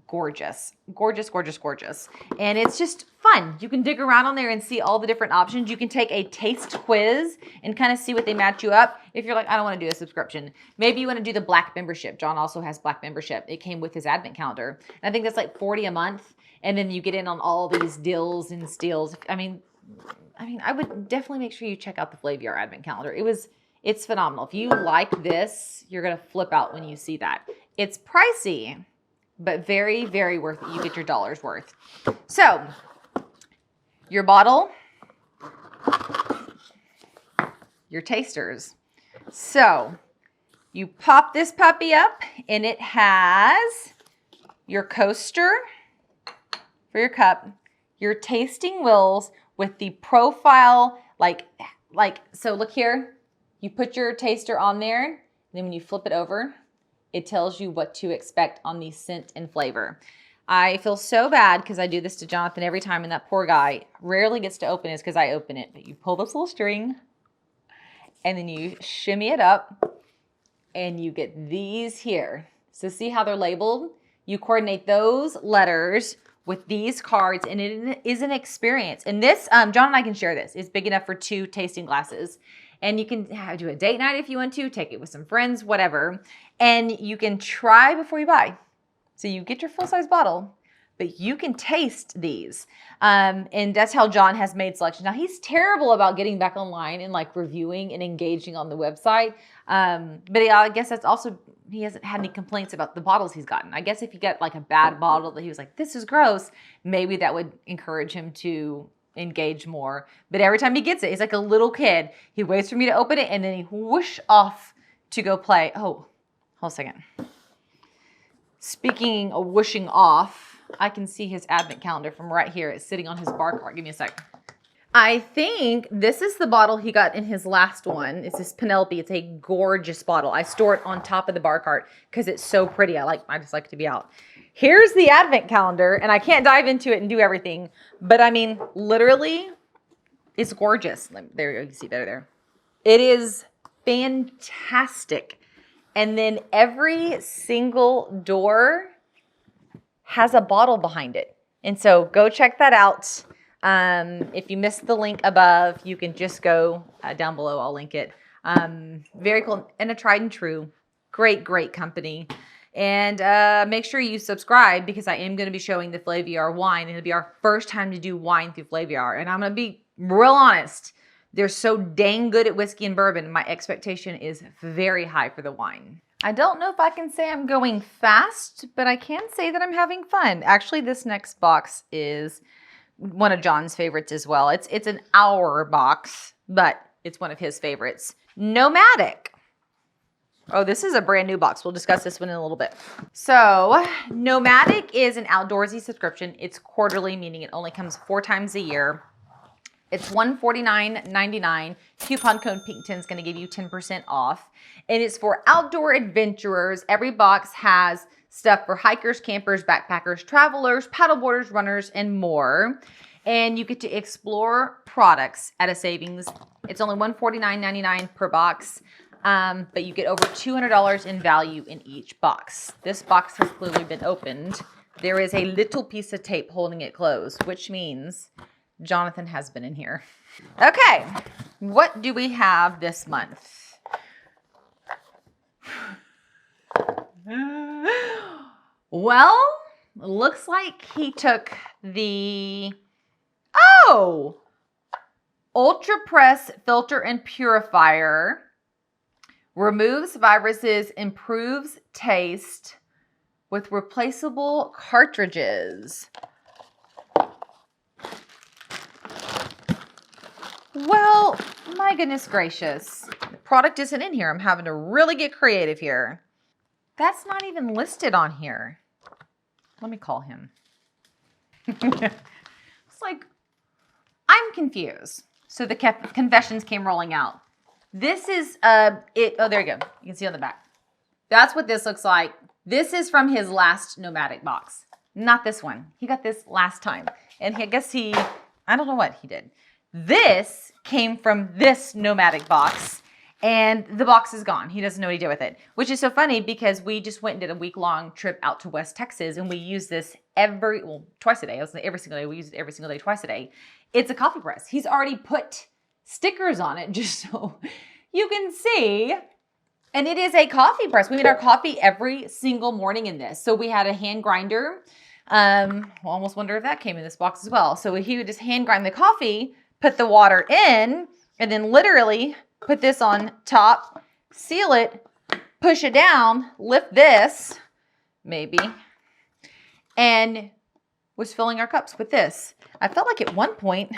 gorgeous, gorgeous, gorgeous, gorgeous. And it's just fun. You can dig around on there and see all the different options. You can take a taste quiz and kind of see what they match you up. If you're like, I don't want to do a subscription. Maybe you want to do the Black membership. John also has Black membership. It came with his advent calendar. And I think that's like $40 a month. And then you get in on all these deals and steals. I mean, I would definitely make sure you check out the Flaviar advent calendar. It's phenomenal. If you like this, you're going to flip out when you see that. It's pricey, but very, very worth it. You get your dollar's worth. So, your bottle, your tasters. So, you pop this puppy up, and it has your coaster for your cup, your tasting wheels with the profile, so look here. You put your taster on there, and then when you flip it over, it tells you what to expect on the scent and flavor. I feel so bad because I do this to Jonathan every time, and that poor guy rarely gets to open it because I open it. But you pull this little string, and then you shimmy it up, and you get these here. So see how they're labeled? You coordinate those letters with these cards, and it is an experience. And this, John and I can share this. It's big enough for 2 tasting glasses. And you can do a date night if you want to, take it with some friends, whatever. And you can try before you buy. So you get your full-size bottle, but you can taste these. And that's how John has made selections. Now, he's terrible about getting back online and like reviewing and engaging on the website. But I guess that's also, he hasn't had any complaints about the bottles he's gotten. I guess if he got like a bad bottle that he was like, this is gross, maybe that would encourage him to engage more. But every time he gets it, he's like a little kid. He waits for me to open it, and then he whoosh off to go play. Oh, hold a second. Speaking of whooshing off, I can see his advent calendar from right here. It's sitting on his bar cart. Give me a sec. I think this is the bottle he got in his last one. It's this Penelope. It's a gorgeous bottle. I store it on top of the bar cart because it's so pretty. I just like it to be out. Here's the advent calendar, and I can't dive into it and do everything, but I mean, literally, it's gorgeous. There you can see better there. It is fantastic. And then every single door has a bottle behind it. And so go check that out. If you missed the link above, you can just go down below. I'll link it. Very cool and a tried and true. Great, great company. And make sure you subscribe because I am going to be showing the Flaviar wine. And it'll be our first time to do wine through Flaviar. And I'm going to be real honest. They're so dang good at whiskey and bourbon. My expectation is very high for the wine. I don't know if I can say I'm going fast, but I can say that I'm having fun. Actually, this next box is one of John's favorites as well. It's an hour box, but it's one of his favorites. Nomadik. Oh, this is a brand new box. We'll discuss this one in a little bit. So, Nomadik is an outdoorsy subscription. It's quarterly, meaning it only comes 4 times a year. It's $149.99. Coupon code Pinkton is going to give you 10% off. And it's for outdoor adventurers. Every box has stuff for hikers, campers, backpackers, travelers, paddleboarders, runners, and more. And you get to explore products at a savings. It's only $149.99 per box. But you get over $200 in value in each box. This box has clearly been opened. There is a little piece of tape holding it closed, which means Jonathan has been in here. Okay, what do we have this month? Well, looks like he took the, Ultra Press Filter and Purifier Removes viruses, improves taste with replaceable cartridges. Well, my goodness gracious. The product isn't in here. I'm having to really get creative here. That's not even listed on here. Let me call him. It's like, I'm confused. So the confessions came rolling out. This is, it. Oh, there you go. You can see on the back. That's what this looks like. This is from his last Nomadik box. Not this one. He got this last time. And I guess I don't know what he did. This came from this Nomadik box. And the box is gone. He doesn't know what he did with it. Which is so funny because we just went and did a week-long trip out to West Texas. And we use this twice a day. I was every single day. We use it every single day, twice a day. It's a coffee press. He's already put stickers on it just so you can see. And it is a coffee press. We made our coffee every single morning in this. So we had a hand grinder. I almost wonder if that came in this box as well. So he would just hand grind the coffee, put the water in, and then literally put this on top, seal it, push it down, lift this, maybe, and was filling our cups with this. I felt like at one point,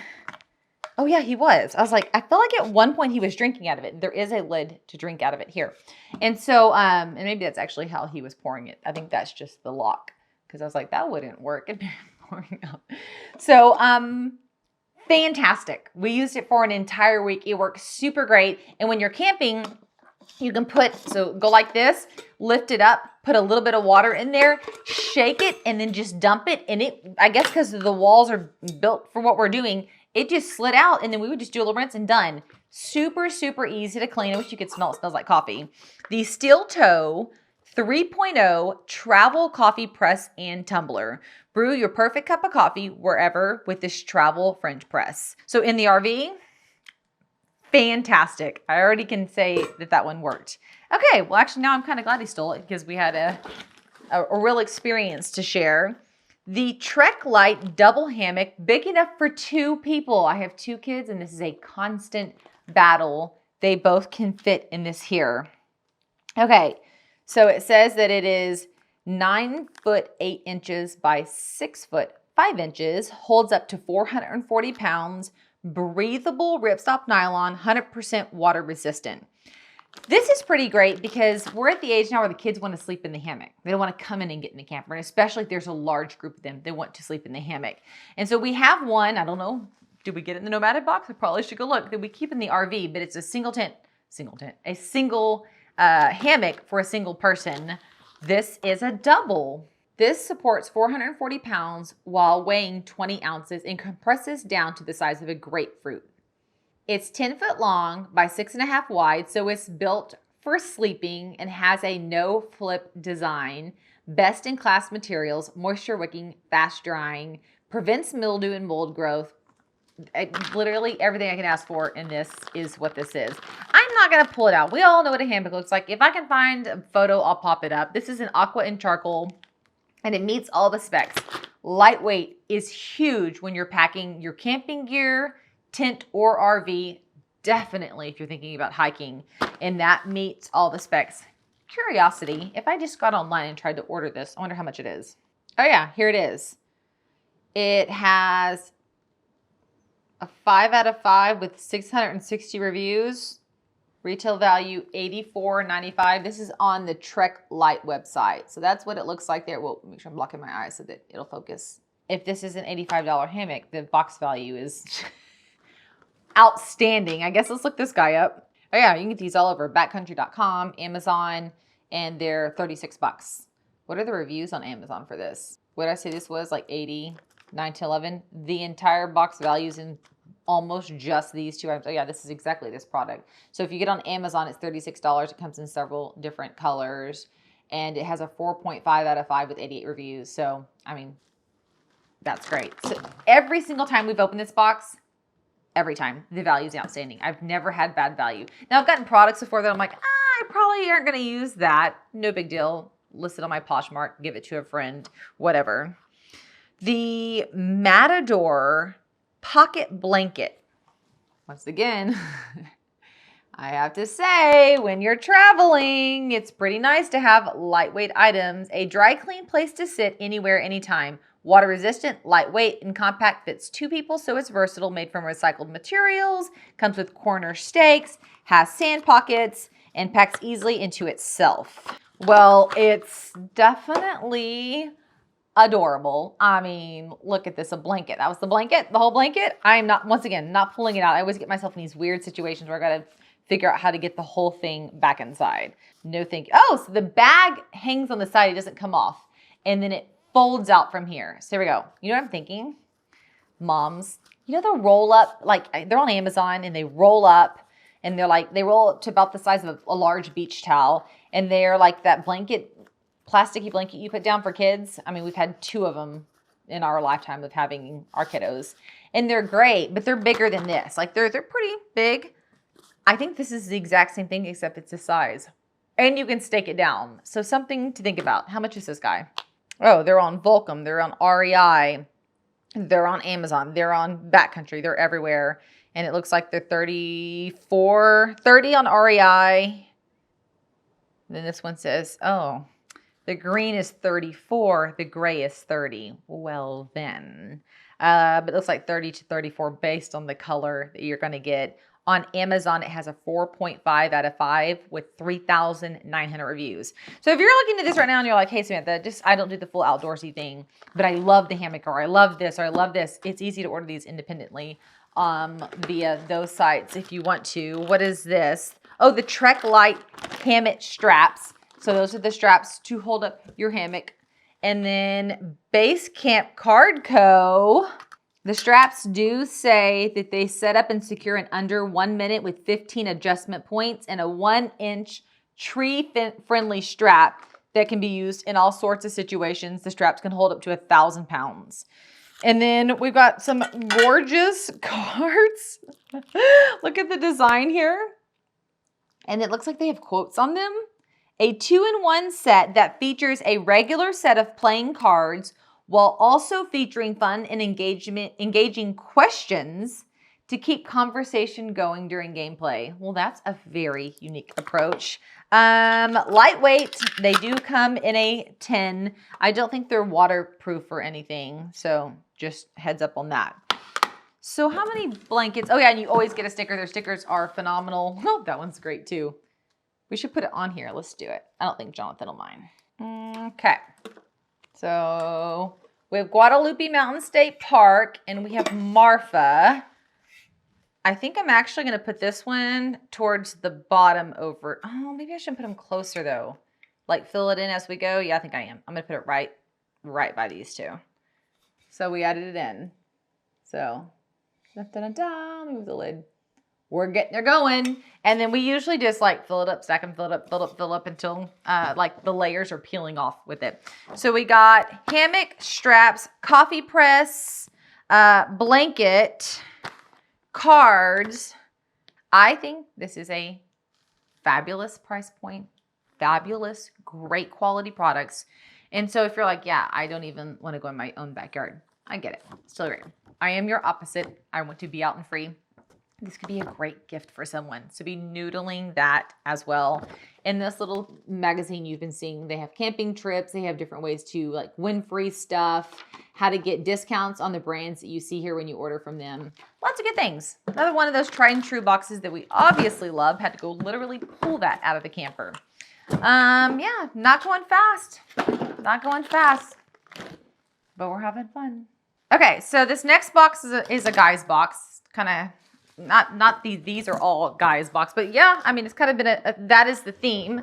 oh yeah, he was. I was like, I felt like at one point he was drinking out of it. There is a lid to drink out of it here. And so, and maybe that's actually how he was pouring it. I think that's just the lock. Because I was like, that wouldn't work. And pouring out. So, fantastic. We used it for an entire week. It works super great. And when you're camping, you can go like this, lift it up, put a little bit of water in there, shake it, and then just dump it. And I guess because the walls are built for what we're doing, it just slid out, and then we would just do a little rinse and done. Super, super easy to clean. I wish you could smell it. It smells like coffee. The Steel Toe 3.0 Travel Coffee Press and Tumbler. Brew your perfect cup of coffee wherever with this travel French press. So in the RV, fantastic. I already can say that one worked. Okay, well actually now I'm kind of glad he stole it because we had a real experience to share. The Trek Lite Double Hammock, big enough for 2 people. I have 2 kids and this is a constant battle. They both can fit in this here. Okay, so it says that it is 9 foot 8 inches by 6 foot 5 inches, holds up to 440 pounds, breathable ripstop nylon, 100% water resistant. This is pretty great because we're at the age now where the kids want to sleep in the hammock. They don't want to come in and get in the camper, and especially if there's a large group of them, they want to sleep in the hammock. And so we have one, I don't know, did we get it in the Nomadik box? I probably should go look. That we keep in the RV, but it's a single hammock for a single person. This is a double. This supports 440 pounds while weighing 20 ounces and compresses down to the size of a grapefruit. It's 10 foot long by 6.5 wide, so it's built for sleeping and has a no flip design, best in class materials, moisture wicking, fast drying, prevents mildew and mold growth. Literally everything I can ask for in this is what this is. I'm not going to pull it out. We all know what a hammock looks like. If I can find a photo, I'll pop it up. This is an aqua and charcoal, and it meets all the specs. Lightweight is huge when you're packing your camping gear, tent, or RV. Definitely if you're thinking about hiking, and that meets all the specs. Curiosity, if I just got online and tried to order this, I wonder how much it is. Oh yeah, here it is. It has a 5 out of 5 with 660 reviews. Retail value $84.95. This is on the Trek Lite website. So that's what it looks like there. Well, make sure I'm blocking my eyes so that it'll focus. If this is an $85 hammock, the box value is outstanding. I guess let's look this guy up. Oh yeah, you can get these all over backcountry.com, Amazon, and they're $36. What are the reviews on Amazon for this? What did I say this was? Like 80, 9 to 11. The entire box values in almost just these 2 items. Oh yeah, this is exactly this product. So if you get on Amazon, it's $36. It comes in several different colors, and it has a 4.5 out of 5 with 88 reviews. So, I mean, that's great. So every single time we've opened this box, every time, the value is outstanding. I've never had bad value. Now, I've gotten products before that I'm like, I probably aren't going to use that. No big deal. List it on my Poshmark, give it to a friend, whatever. The Matador Pocket Blanket. Once again, I have to say, when you're traveling, it's pretty nice to have lightweight items. A dry clean place to sit anywhere, anytime. Water resistant, lightweight, and compact, fits 2 people, so it's versatile, made from recycled materials, comes with corner stakes, has sand pockets, and packs easily into itself. Well, it's definitely adorable. I mean, look at this, a blanket. That was the blanket, the whole blanket. I am not, once again, not pulling it out. I always get myself in these weird situations where I gotta figure out how to get the whole thing back inside. No thank you. Oh, so the bag hangs on the side. It doesn't come off. And then it folds out from here. So here we go. You know what I'm thinking? Moms, you know the roll up, like they're on Amazon and they roll up and they're like, they roll up to about the size of a large beach towel. And they're like that blanket, plasticky blanket you put down for kids. I mean, we've had 2 of them in our lifetime of having our kiddos. And they're great, but they're bigger than this. Like they're pretty big. I think this is the exact same thing, except it's a size. And you can stake it down. So something to think about. How much is this guy? Oh, they're on Volcom. They're on REI. They're on Amazon. They're on Backcountry. They're everywhere. And it looks like they're $30 on REI. Then this one says, oh, the green is 34. The gray is 30. Well, then. But it looks like 30 to 34 based on the color that you're going to get. On Amazon, it has a 4.5 out of 5 with 3,900 reviews. So if you're looking at this right now and you're like, hey, Samantha, I don't do the full outdoorsy thing, but I love the hammock, or I love this, or I love this. It's easy to order these independently via those sites if you want to. What is this? Oh, the Trek Light hammock straps. So those are the straps to hold up your hammock. And then Base Camp Card Co. The straps do say that they set up and secure in under 1 minute with 15 adjustment points and a 1-inch tree-friendly strap that can be used in all sorts of situations. The straps can hold up to 1,000 pounds. And then we've got some gorgeous cards. Look at the design here. And it looks like they have quotes on them. A 2-in-1 set that features a regular set of playing cards while also featuring fun and engaging questions to keep conversation going during gameplay. Well, that's a very unique approach. Lightweight, they do come in a tin. I don't think they're waterproof or anything, so just heads up on that. So how many blankets? Oh yeah, and you always get a sticker. Their stickers are phenomenal. Oh, that one's great too. We should put it on here. Let's do it. I don't think Jonathan will mind. Okay. So we have Guadalupe Mountain State Park and we have Marfa. I think I'm actually going to put this one towards the bottom over. Oh, maybe I should put them closer though. Like fill it in as we go. Yeah, I think I am. I'm going to put it right by these 2. So we added it in. So, let me move the lid. We're getting there going. And then we usually just like fill it up, stack them, fill it up until like the layers are peeling off with it. So we got hammock, straps, coffee press, blanket, cards. I think this is a fabulous price point, fabulous, great quality products. And so if you're like, yeah, I don't even want to go in my own backyard, I get it. Still great. I am your opposite. I want to be out and free. This could be a great gift for someone. So be noodling that as well. In this little magazine you've been seeing, they have camping trips. They have different ways to like win free stuff, how to get discounts on the brands that you see here when you order from them. Lots of good things. Another one of those tried and true boxes that we obviously love. Had to go literally pull that out of the camper. Yeah, not going fast. Not going fast. But we're having fun. Okay, so this next box is a guy's box. Kind of not these are all guys box, but yeah, I mean, it's kind of been that is the theme.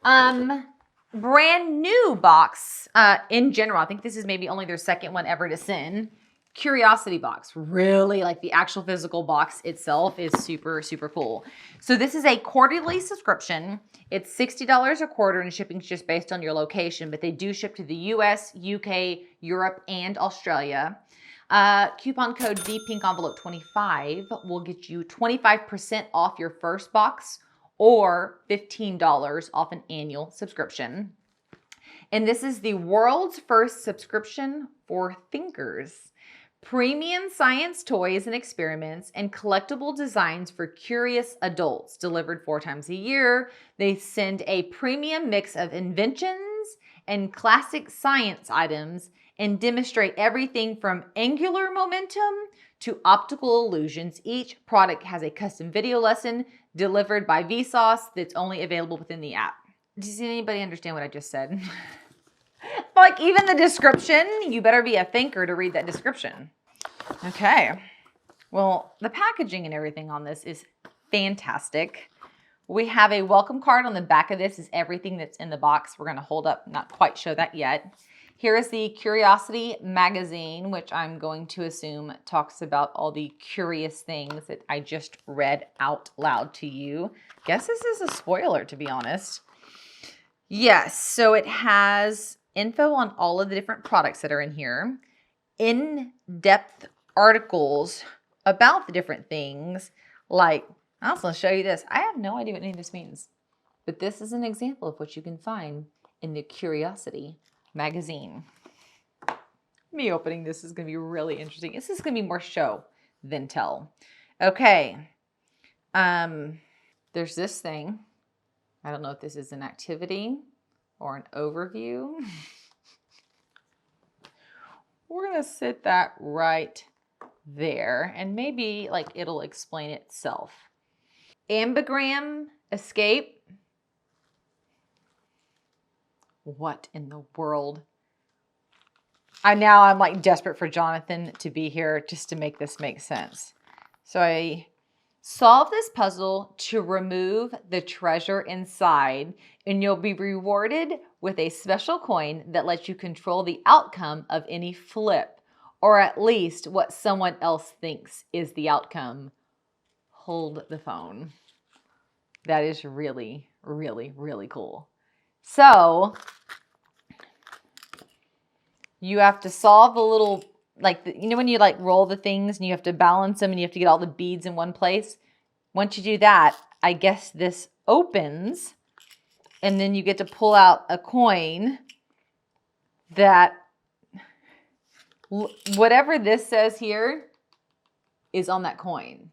Brand new box in general. I think this is maybe only their second one ever to send. Curiosity box, really like the actual physical box itself is super, super cool. So this is a quarterly subscription. It's $60 a quarter and shipping's just based on your location, but they do ship to the US, UK, Europe, and Australia. Coupon code ThePinkEnvelope25 will get you 25% off your first box or $15 off an annual subscription. And this is the world's first subscription for thinkers. Premium science toys and experiments and collectible designs for curious adults delivered 4 times a year. They send a premium mix of inventions and classic science items and demonstrate everything from angular momentum to optical illusions. Each product has a custom video lesson delivered by Vsauce that's only available within the app. Does anybody understand what I just said? Like even the description, you better be a thinker to read that description. Okay, well, the packaging and everything on this is fantastic. We have a welcome card on the back of this is everything that's in the box. We're going to hold up, not quite show that yet. Here is the Curiosity magazine, which I'm going to assume talks about all the curious things that I just read out loud to you. Guess this is a spoiler, to be honest. Yes, so it has info on all of the different products that are in here, in-depth articles about the different things. Like, I also want to show you this. I have no idea what any of this means, but this is an example of what you can find in the Curiosity magazine. Me opening this is going to be really interesting. This is going to be more show than tell. Okay. There's this thing. I don't know if this is an activity or an overview. We're going to sit that right there and maybe like it'll explain itself. Ambigram escape. What in the world? I'm like desperate for Jonathan to be here just to make this make sense. So I solve this puzzle to remove the treasure inside, and you'll be rewarded with a special coin that lets you control the outcome of any flip, or at least what someone else thinks is the outcome. Hold the phone. That is really, really, really cool. So you have to solve the little, like, you know when you like roll the things and you have to balance them and you have to get all the beads in one place? Once you do that, I guess this opens and then you get to pull out a coin that, whatever this says here is on that coin.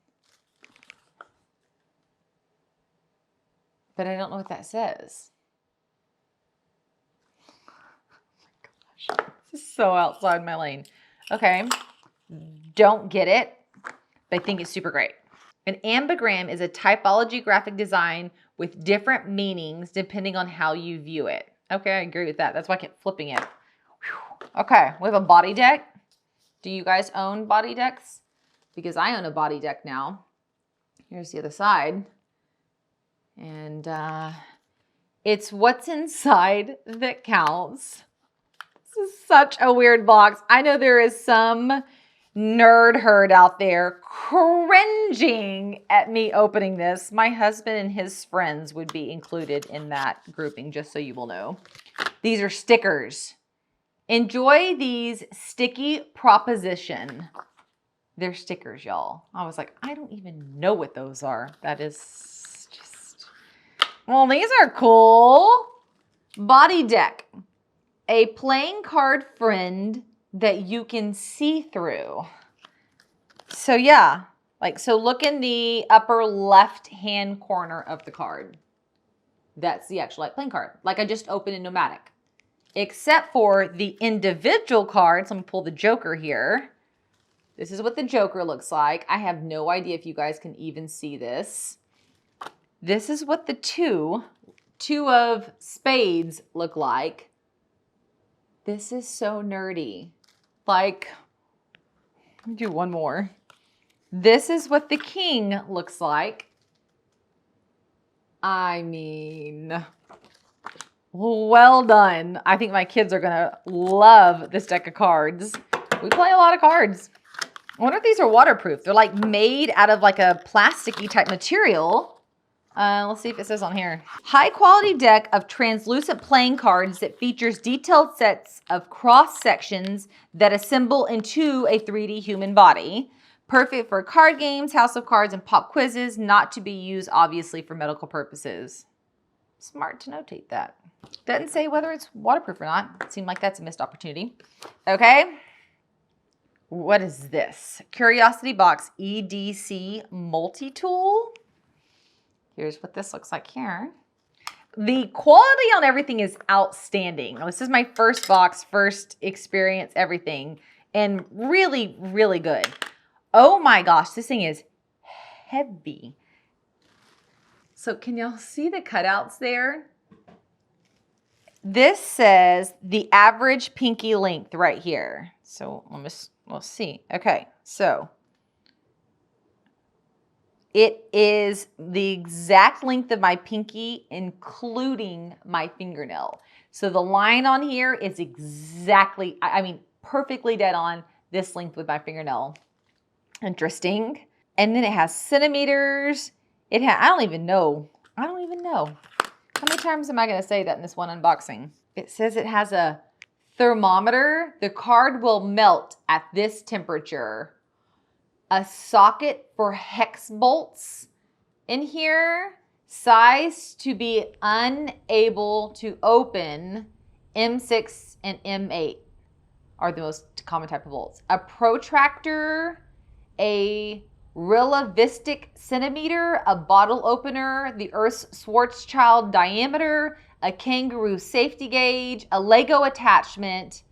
But I don't know what that says. Oh my gosh, this is so outside my lane. Okay, don't get it, but I think it's super great. An ambigram is a typology graphic design with different meanings depending on how you view it. Okay, I agree with that. That's why I kept flipping it. Whew. Okay, we have a body deck. Do you guys own body decks? Because I own a body deck now. Here's the other side. And it's what's inside that counts. This is such a weird box. I know there is some nerd herd out there cringing at me opening this. My husband and his friends would be included in that grouping, just so you will know. These are stickers. Enjoy these sticky proposition. They're stickers, y'all. I was like, I don't even know what those are. That is just... Well, these are cool. Body deck. A playing card friend that you can see through. So yeah, like, so look in the upper left-hand corner of the card. That's the actual like playing card. Like I just opened in Nomadik. Except for the individual cards. Let me pull the Joker here. This is what the Joker looks like. I have no idea if you guys can even see this. This is what the two of spades look like. This is so nerdy. Like, let me do one more. This is what the king looks like. I mean, well done. I think my kids are gonna love this deck of cards. We play a lot of cards. I wonder if these are waterproof. They're like made out of like a plasticky type material. Let's see if it says on here. High quality deck of translucent playing cards that features detailed sets of cross sections that assemble into a 3D human body. Perfect for card games, house of cards, and pop quizzes. Not to be used, obviously, for medical purposes. Smart to notate that. Doesn't say whether it's waterproof or not. It seemed like that's a missed opportunity. Okay. What is this? Curiosity Box EDC Multi-Tool. Here's what this looks like here. The quality on everything is outstanding. This is my first box, first experience, everything, and really, really good. Oh my gosh, this thing is heavy. So can y'all see the cutouts there? This says the average pinky length right here. So let's see. Okay, so it is the exact length of my pinky, including my fingernail. So the line on here is exactly, I mean, perfectly dead on this length with my fingernail. Interesting. And then it has centimeters. I don't even know. How many times am I going to say that in this one unboxing? It says it has a thermometer. The card will melt at this temperature. A socket for hex bolts in here. Size to be unable to open. M6 and M8 are the most common type of bolts. A protractor, a relativistic centimeter, a bottle opener, the Earth's Schwarzschild diameter, a kangaroo safety gauge, a Lego attachment.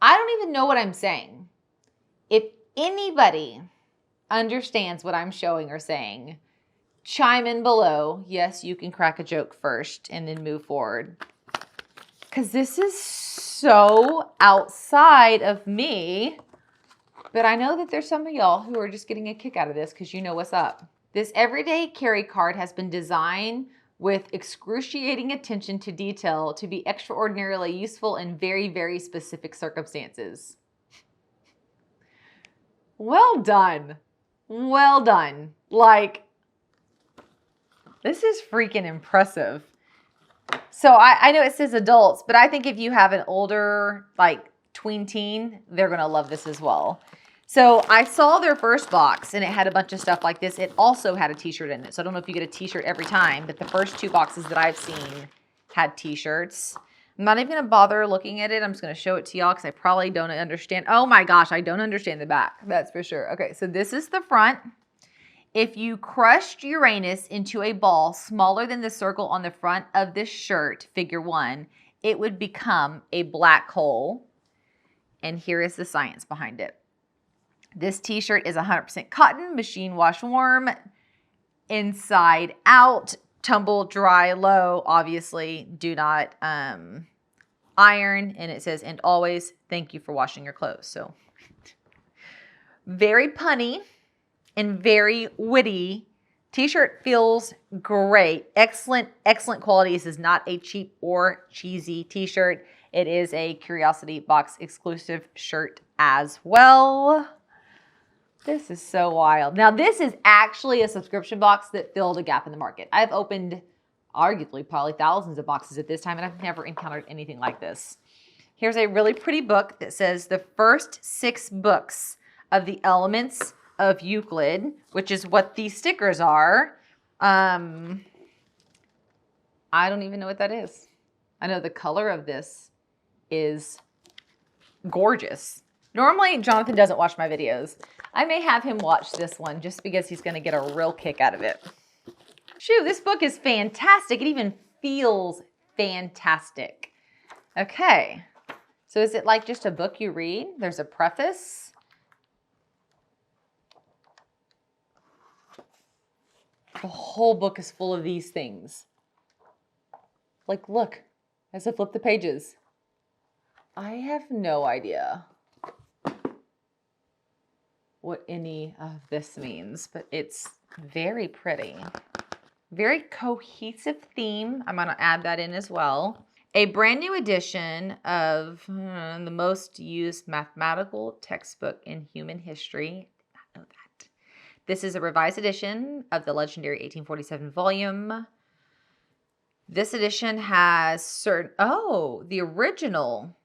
I don't even know what I'm saying. If anybody understands what I'm showing or saying, chime in below. Yes, you can crack a joke first and then move forward. Because this is so outside of me. But I know that there's some of y'all who are just getting a kick out of this because you know what's up. This everyday carry card has been designed with excruciating attention to detail to be extraordinarily useful in very, very specific circumstances. Well done. Well done. Like, this is freaking impressive. So I know it says adults, but I think if you have an older, like tween teen, they're going to love this as well. So I saw their first box and it had a bunch of stuff like this. It also had a t-shirt in it. So I don't know if you get a t-shirt every time, but the first two boxes that I've seen had t-shirts. I'm not even going to bother looking at it. I'm just going to show it to y'all because I probably don't understand. Oh my gosh, I don't understand the back. That's for sure. Okay, so this is the front. If you crushed Uranus into a ball smaller than the circle on the front of this shirt, figure 1, it would become a black hole. And here is the science behind it. This t-shirt is 100% cotton, machine wash warm, inside out, tumble dry low, obviously do not iron, and it says, and always thank you for washing your clothes. So very punny and very witty. T-shirt feels great. Excellent quality. This is not a cheap or cheesy t-shirt. It is a Curiosity Box exclusive shirt as well. This is so wild. Now, this is actually a subscription box that filled a gap in the market. I've opened arguably probably thousands of boxes at this time, and I've never encountered anything like this. Here's a really pretty book that says the first 6 books of the elements of Euclid, which is what these stickers are. I don't even know what that is. I know the color of this is gorgeous. Normally, Jonathan doesn't watch my videos. I may have him watch this one just because he's going to get a real kick out of it. Shoo, this book is fantastic. It even feels fantastic. Okay, so is it like just a book you read? There's a preface. The whole book is full of these things. Like, look, as I flip the pages. I have no idea what any of this means, but it's very pretty. Very cohesive theme. I'm going to add that in as well. A brand new edition of the most used mathematical textbook in human history. I know that. This is a revised edition of the legendary 1847 volume. This edition has certain, the original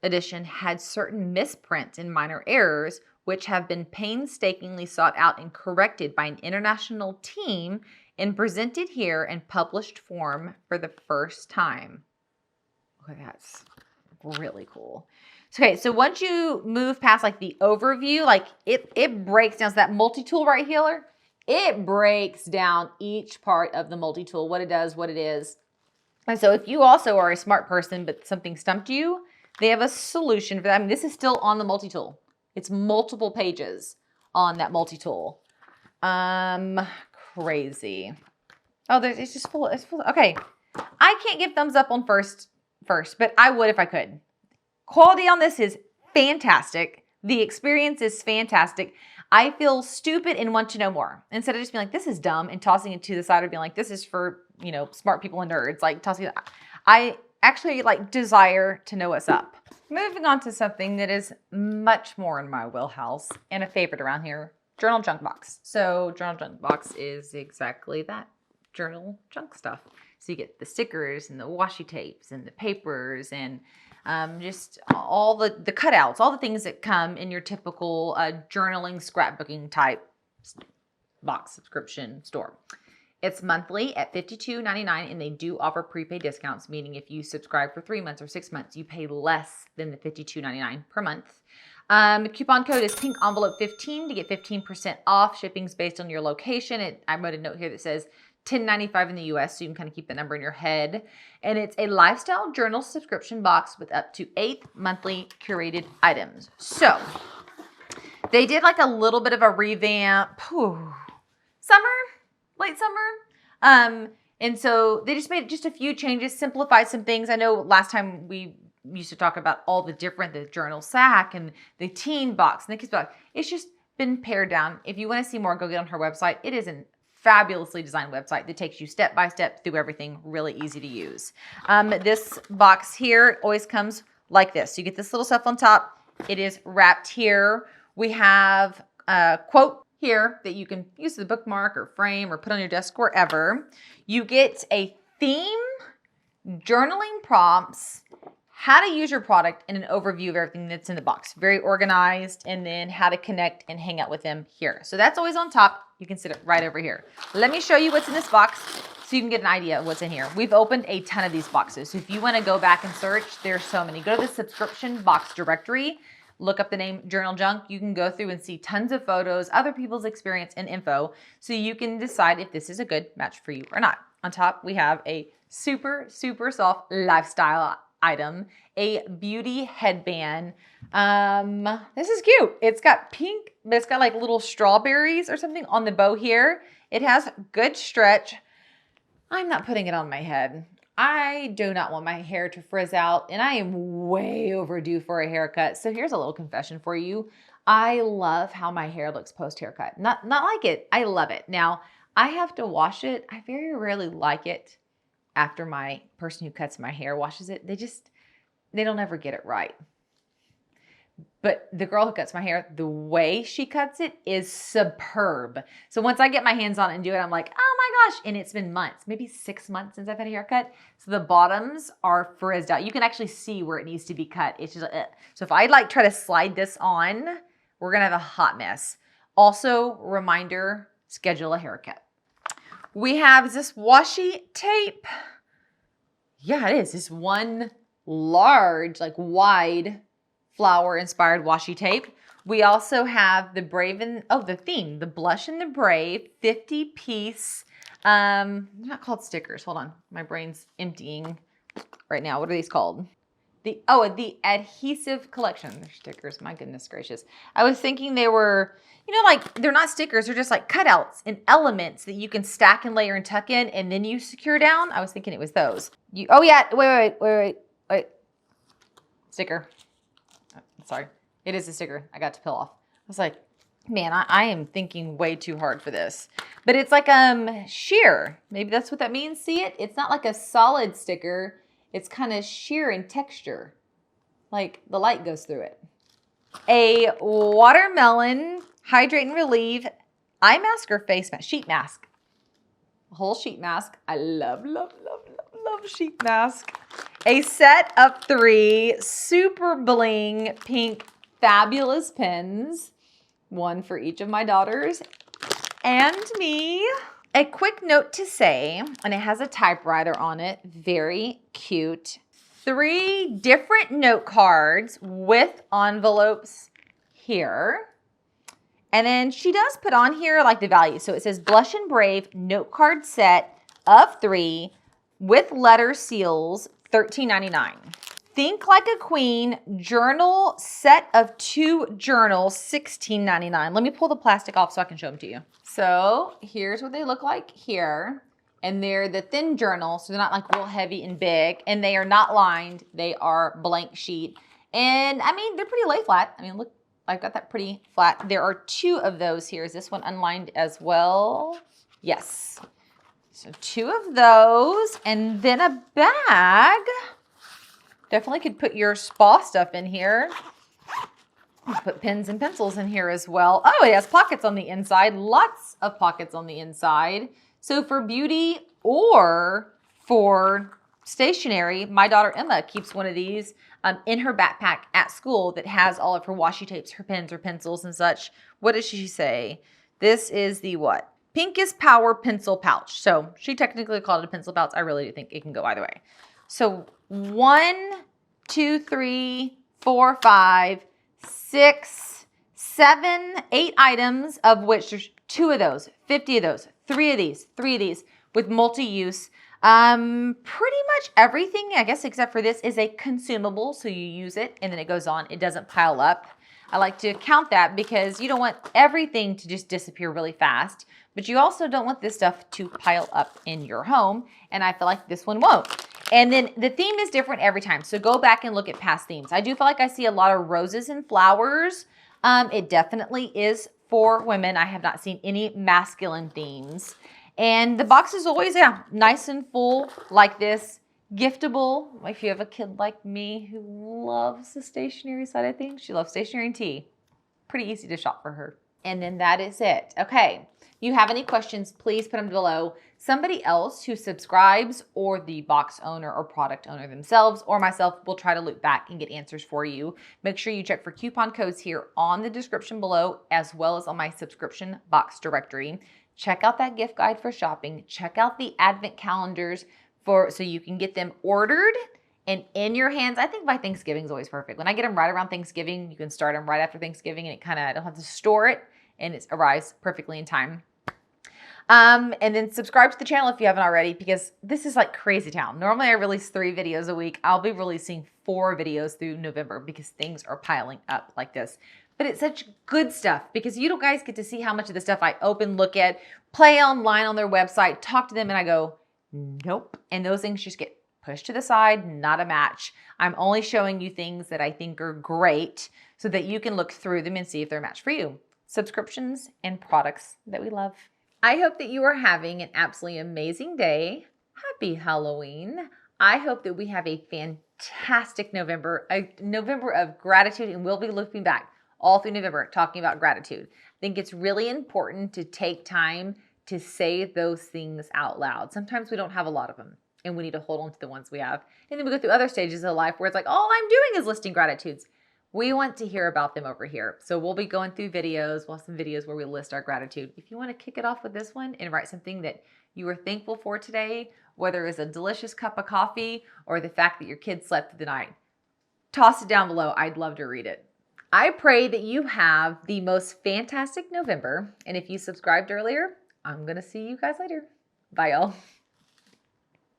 edition had certain misprints and minor errors, which have been painstakingly sought out and corrected by an international team and presented here in published form for the first time. Okay, that's really cool. Okay, so once you move past like the overview, like it breaks down. So that multi-tool right here, it breaks down each part of the multi-tool, what it does, what it is. And so if you also are a smart person, but something stumped you, they have a solution for that. I mean, this is still on the multi-tool. It's multiple pages on that multi-tool. Crazy. Oh, it's just full. It's full. Okay. I can't give thumbs up on first, but I would if I could. Quality on this is fantastic. The experience is fantastic. I feel stupid and want to know more. Instead of just being like, this is dumb and tossing it to the side or being like, this is for, you know, smart people and nerds. Like tossing it. I actually like desire to know what's up. Moving on to something that is much more in my wheelhouse and a favorite around here, journal junk box. So journal junk box is exactly that, journal junk stuff. So you get the stickers and the washi tapes and the papers and just all the cutouts, all the things that come in your typical journaling, scrapbooking type box subscription store. It's monthly at $52.99, and they do offer prepaid discounts, meaning if you subscribe for 3 months or 6 months, you pay less than the $52.99 per month. Coupon code is PinkEnvelope15 to get 15% off. Shipping's based on your location. I wrote a note here that says $10.95 in the US, so you can kind of keep the number in your head. And it's a lifestyle journal subscription box with up to 8 monthly curated items. So they did like a little bit of a revamp. Late summer. And so they just made just a few changes, simplified some things. I know last time we used to talk about all the journal sack and the teen box and the kids box. It's just been pared down. If you want to see more, go get on her website. It is a fabulously designed website that takes you step by step through everything, really easy to use. This box here always comes like this. So you get this little stuff on top. It is wrapped here. We have a quote here that you can use as a bookmark or frame or put on your desk wherever. You get a theme, journaling prompts, how to use your product, and an overview of everything that's in the box. Very organized, and then how to connect and hang out with them here. So that's always on top. You can sit it right over here. Let me show you what's in this box so you can get an idea of what's in here. We've opened a ton of these boxes. So if you want to go back and search, there's so many. Go to the subscription box directory, look up the name Journal Junk. You can go through and see tons of photos, other people's experience and info, so you can decide if this is a good match for you or not. On top, we have a super, super soft lifestyle item, a beauty headband. This is cute. It's got pink, but it's got like little strawberries or something on the bow here. It has good stretch. I'm not putting it on my head. I do not want my hair to frizz out, and I am way overdue for a haircut. So here's a little confession for you. I love how my hair looks post-haircut. Not like it. I love it. Now, I have to wash it. I very rarely like it after my person who cuts my hair washes it. They don't ever get it right. But the girl who cuts my hair, the way she cuts it is superb. So once I get my hands on it and do it, I'm like, oh my gosh. And it's been months, maybe 6 months since I've had a haircut. So the bottoms are frizzed out. You can actually see where it needs to be cut. It's just, so if I like try to slide this on, we're going to have a hot mess. Also, reminder, schedule a haircut. We have this washi tape. Yeah, it is. This one large, like wide flower inspired washi tape. We also have the the theme, the Blush and the Brave 50-piece. They're not called stickers. Hold on. My brain's emptying right now. What are these called? The adhesive collection. They're stickers. My goodness gracious. I was thinking they were, like they're not stickers. They're just like cutouts and elements that you can stack and layer and tuck in and then you secure down. I was thinking it was those. Oh yeah. Wait. Sticker. Sorry. It is a sticker. I got to peel off. I was like, man, I am thinking way too hard for this. But it's like sheer. Maybe that's what that means. See it? It's not like a solid sticker. It's kind of sheer in texture. Like the light goes through it. A watermelon hydrate and relieve eye mask or face mask? Sheet mask. A whole sheet mask. I love sheet mask. A set of 3 super bling pink fabulous pens. One for each of my daughters and me. A quick note to say, and it has a typewriter on it, very cute. 3 different note cards with envelopes here. And then she does put on here like the value. So it says Blush and Brave note card set of 3 with letter seals, $13.99. Think Like a Queen journal set of 2 journals, $16.99. Let me pull the plastic off so I can show them to you. So here's what they look like here. And they're the thin journals, so they're not like real heavy and big. And they are not lined. They are blank sheet. And I mean, they're pretty lay flat. I mean, look, I've got that pretty flat. There are 2 of those here. Is this one unlined as well? Yes. So 2 of those. And then a bag. Definitely could put your spa stuff in here. Put pens and pencils in here as well. Oh, it has pockets on the inside. Lots of pockets on the inside. So for beauty or for stationery, my daughter Emma keeps one of these in her backpack at school that has all of her washi tapes, her pens, her pencils and such. What does she say? This is the what? Pinkest Power Pencil Pouch. So she technically called it a pencil pouch. I really do think it can go either way. So 1, 2, 3, 4, 5, 6, 7, 8 items, of which there's 2 of those, 50 of those, 3 of these with multi-use. Pretty much everything, I guess, except for this is a consumable. So you use it and then it goes on. It doesn't pile up. I like to count that because you don't want everything to just disappear really fast, but you also don't want this stuff to pile up in your home. And I feel like this one won't. And then the theme is different every time. So go back and look at past themes. I do feel like I see a lot of roses and flowers. It definitely is for women. I have not seen any masculine themes. And the box is always, yeah, nice and full like this. Giftable. If you have a kid like me who loves the stationery side of things, she loves stationery and tea. Pretty easy to shop for her. And then that is it. Okay. If you have any questions, please put them below. Somebody else who subscribes or the box owner or product owner themselves or myself will try to loop back and get answers for you. Make sure you check for coupon codes here on the description below as well as on my subscription box directory. Check out that gift guide for shopping. Check out the advent calendars so you can get them ordered and in your hands. I think by Thanksgiving is always perfect. When I get them right around Thanksgiving, you can start them right after Thanksgiving and it kind of, I don't have to store it and it arrives perfectly in time. And then subscribe to the channel if you haven't already because this is like crazy town. Normally I release 3 videos a week. I'll be releasing 4 videos through November because things are piling up like this. But it's such good stuff because you guys get to see how much of the stuff I open, look at, play online on their website, talk to them and I go, nope. And those things just get pushed to the side, not a match. I'm only showing you things that I think are great so that you can look through them and see if they're a match for you. Subscriptions and products that we love. I hope that you are having an absolutely amazing day. Happy Halloween. I hope that we have a fantastic November, a November of gratitude, and we'll be looking back all through November talking about gratitude. I think it's really important to take time to say those things out loud. Sometimes we don't have a lot of them, and we need to hold on to the ones we have. And then we go through other stages of life where it's like, all I'm doing is listing gratitudes. We want to hear about them over here. So we'll be going through videos. We'll have some videos where we list our gratitude. If you want to kick it off with this one and write something that you were thankful for today, whether it's a delicious cup of coffee or the fact that your kids slept through the night, toss it down below. I'd love to read it. I pray that you have the most fantastic November. And if you subscribed earlier, I'm going to see you guys later. Bye, y'all.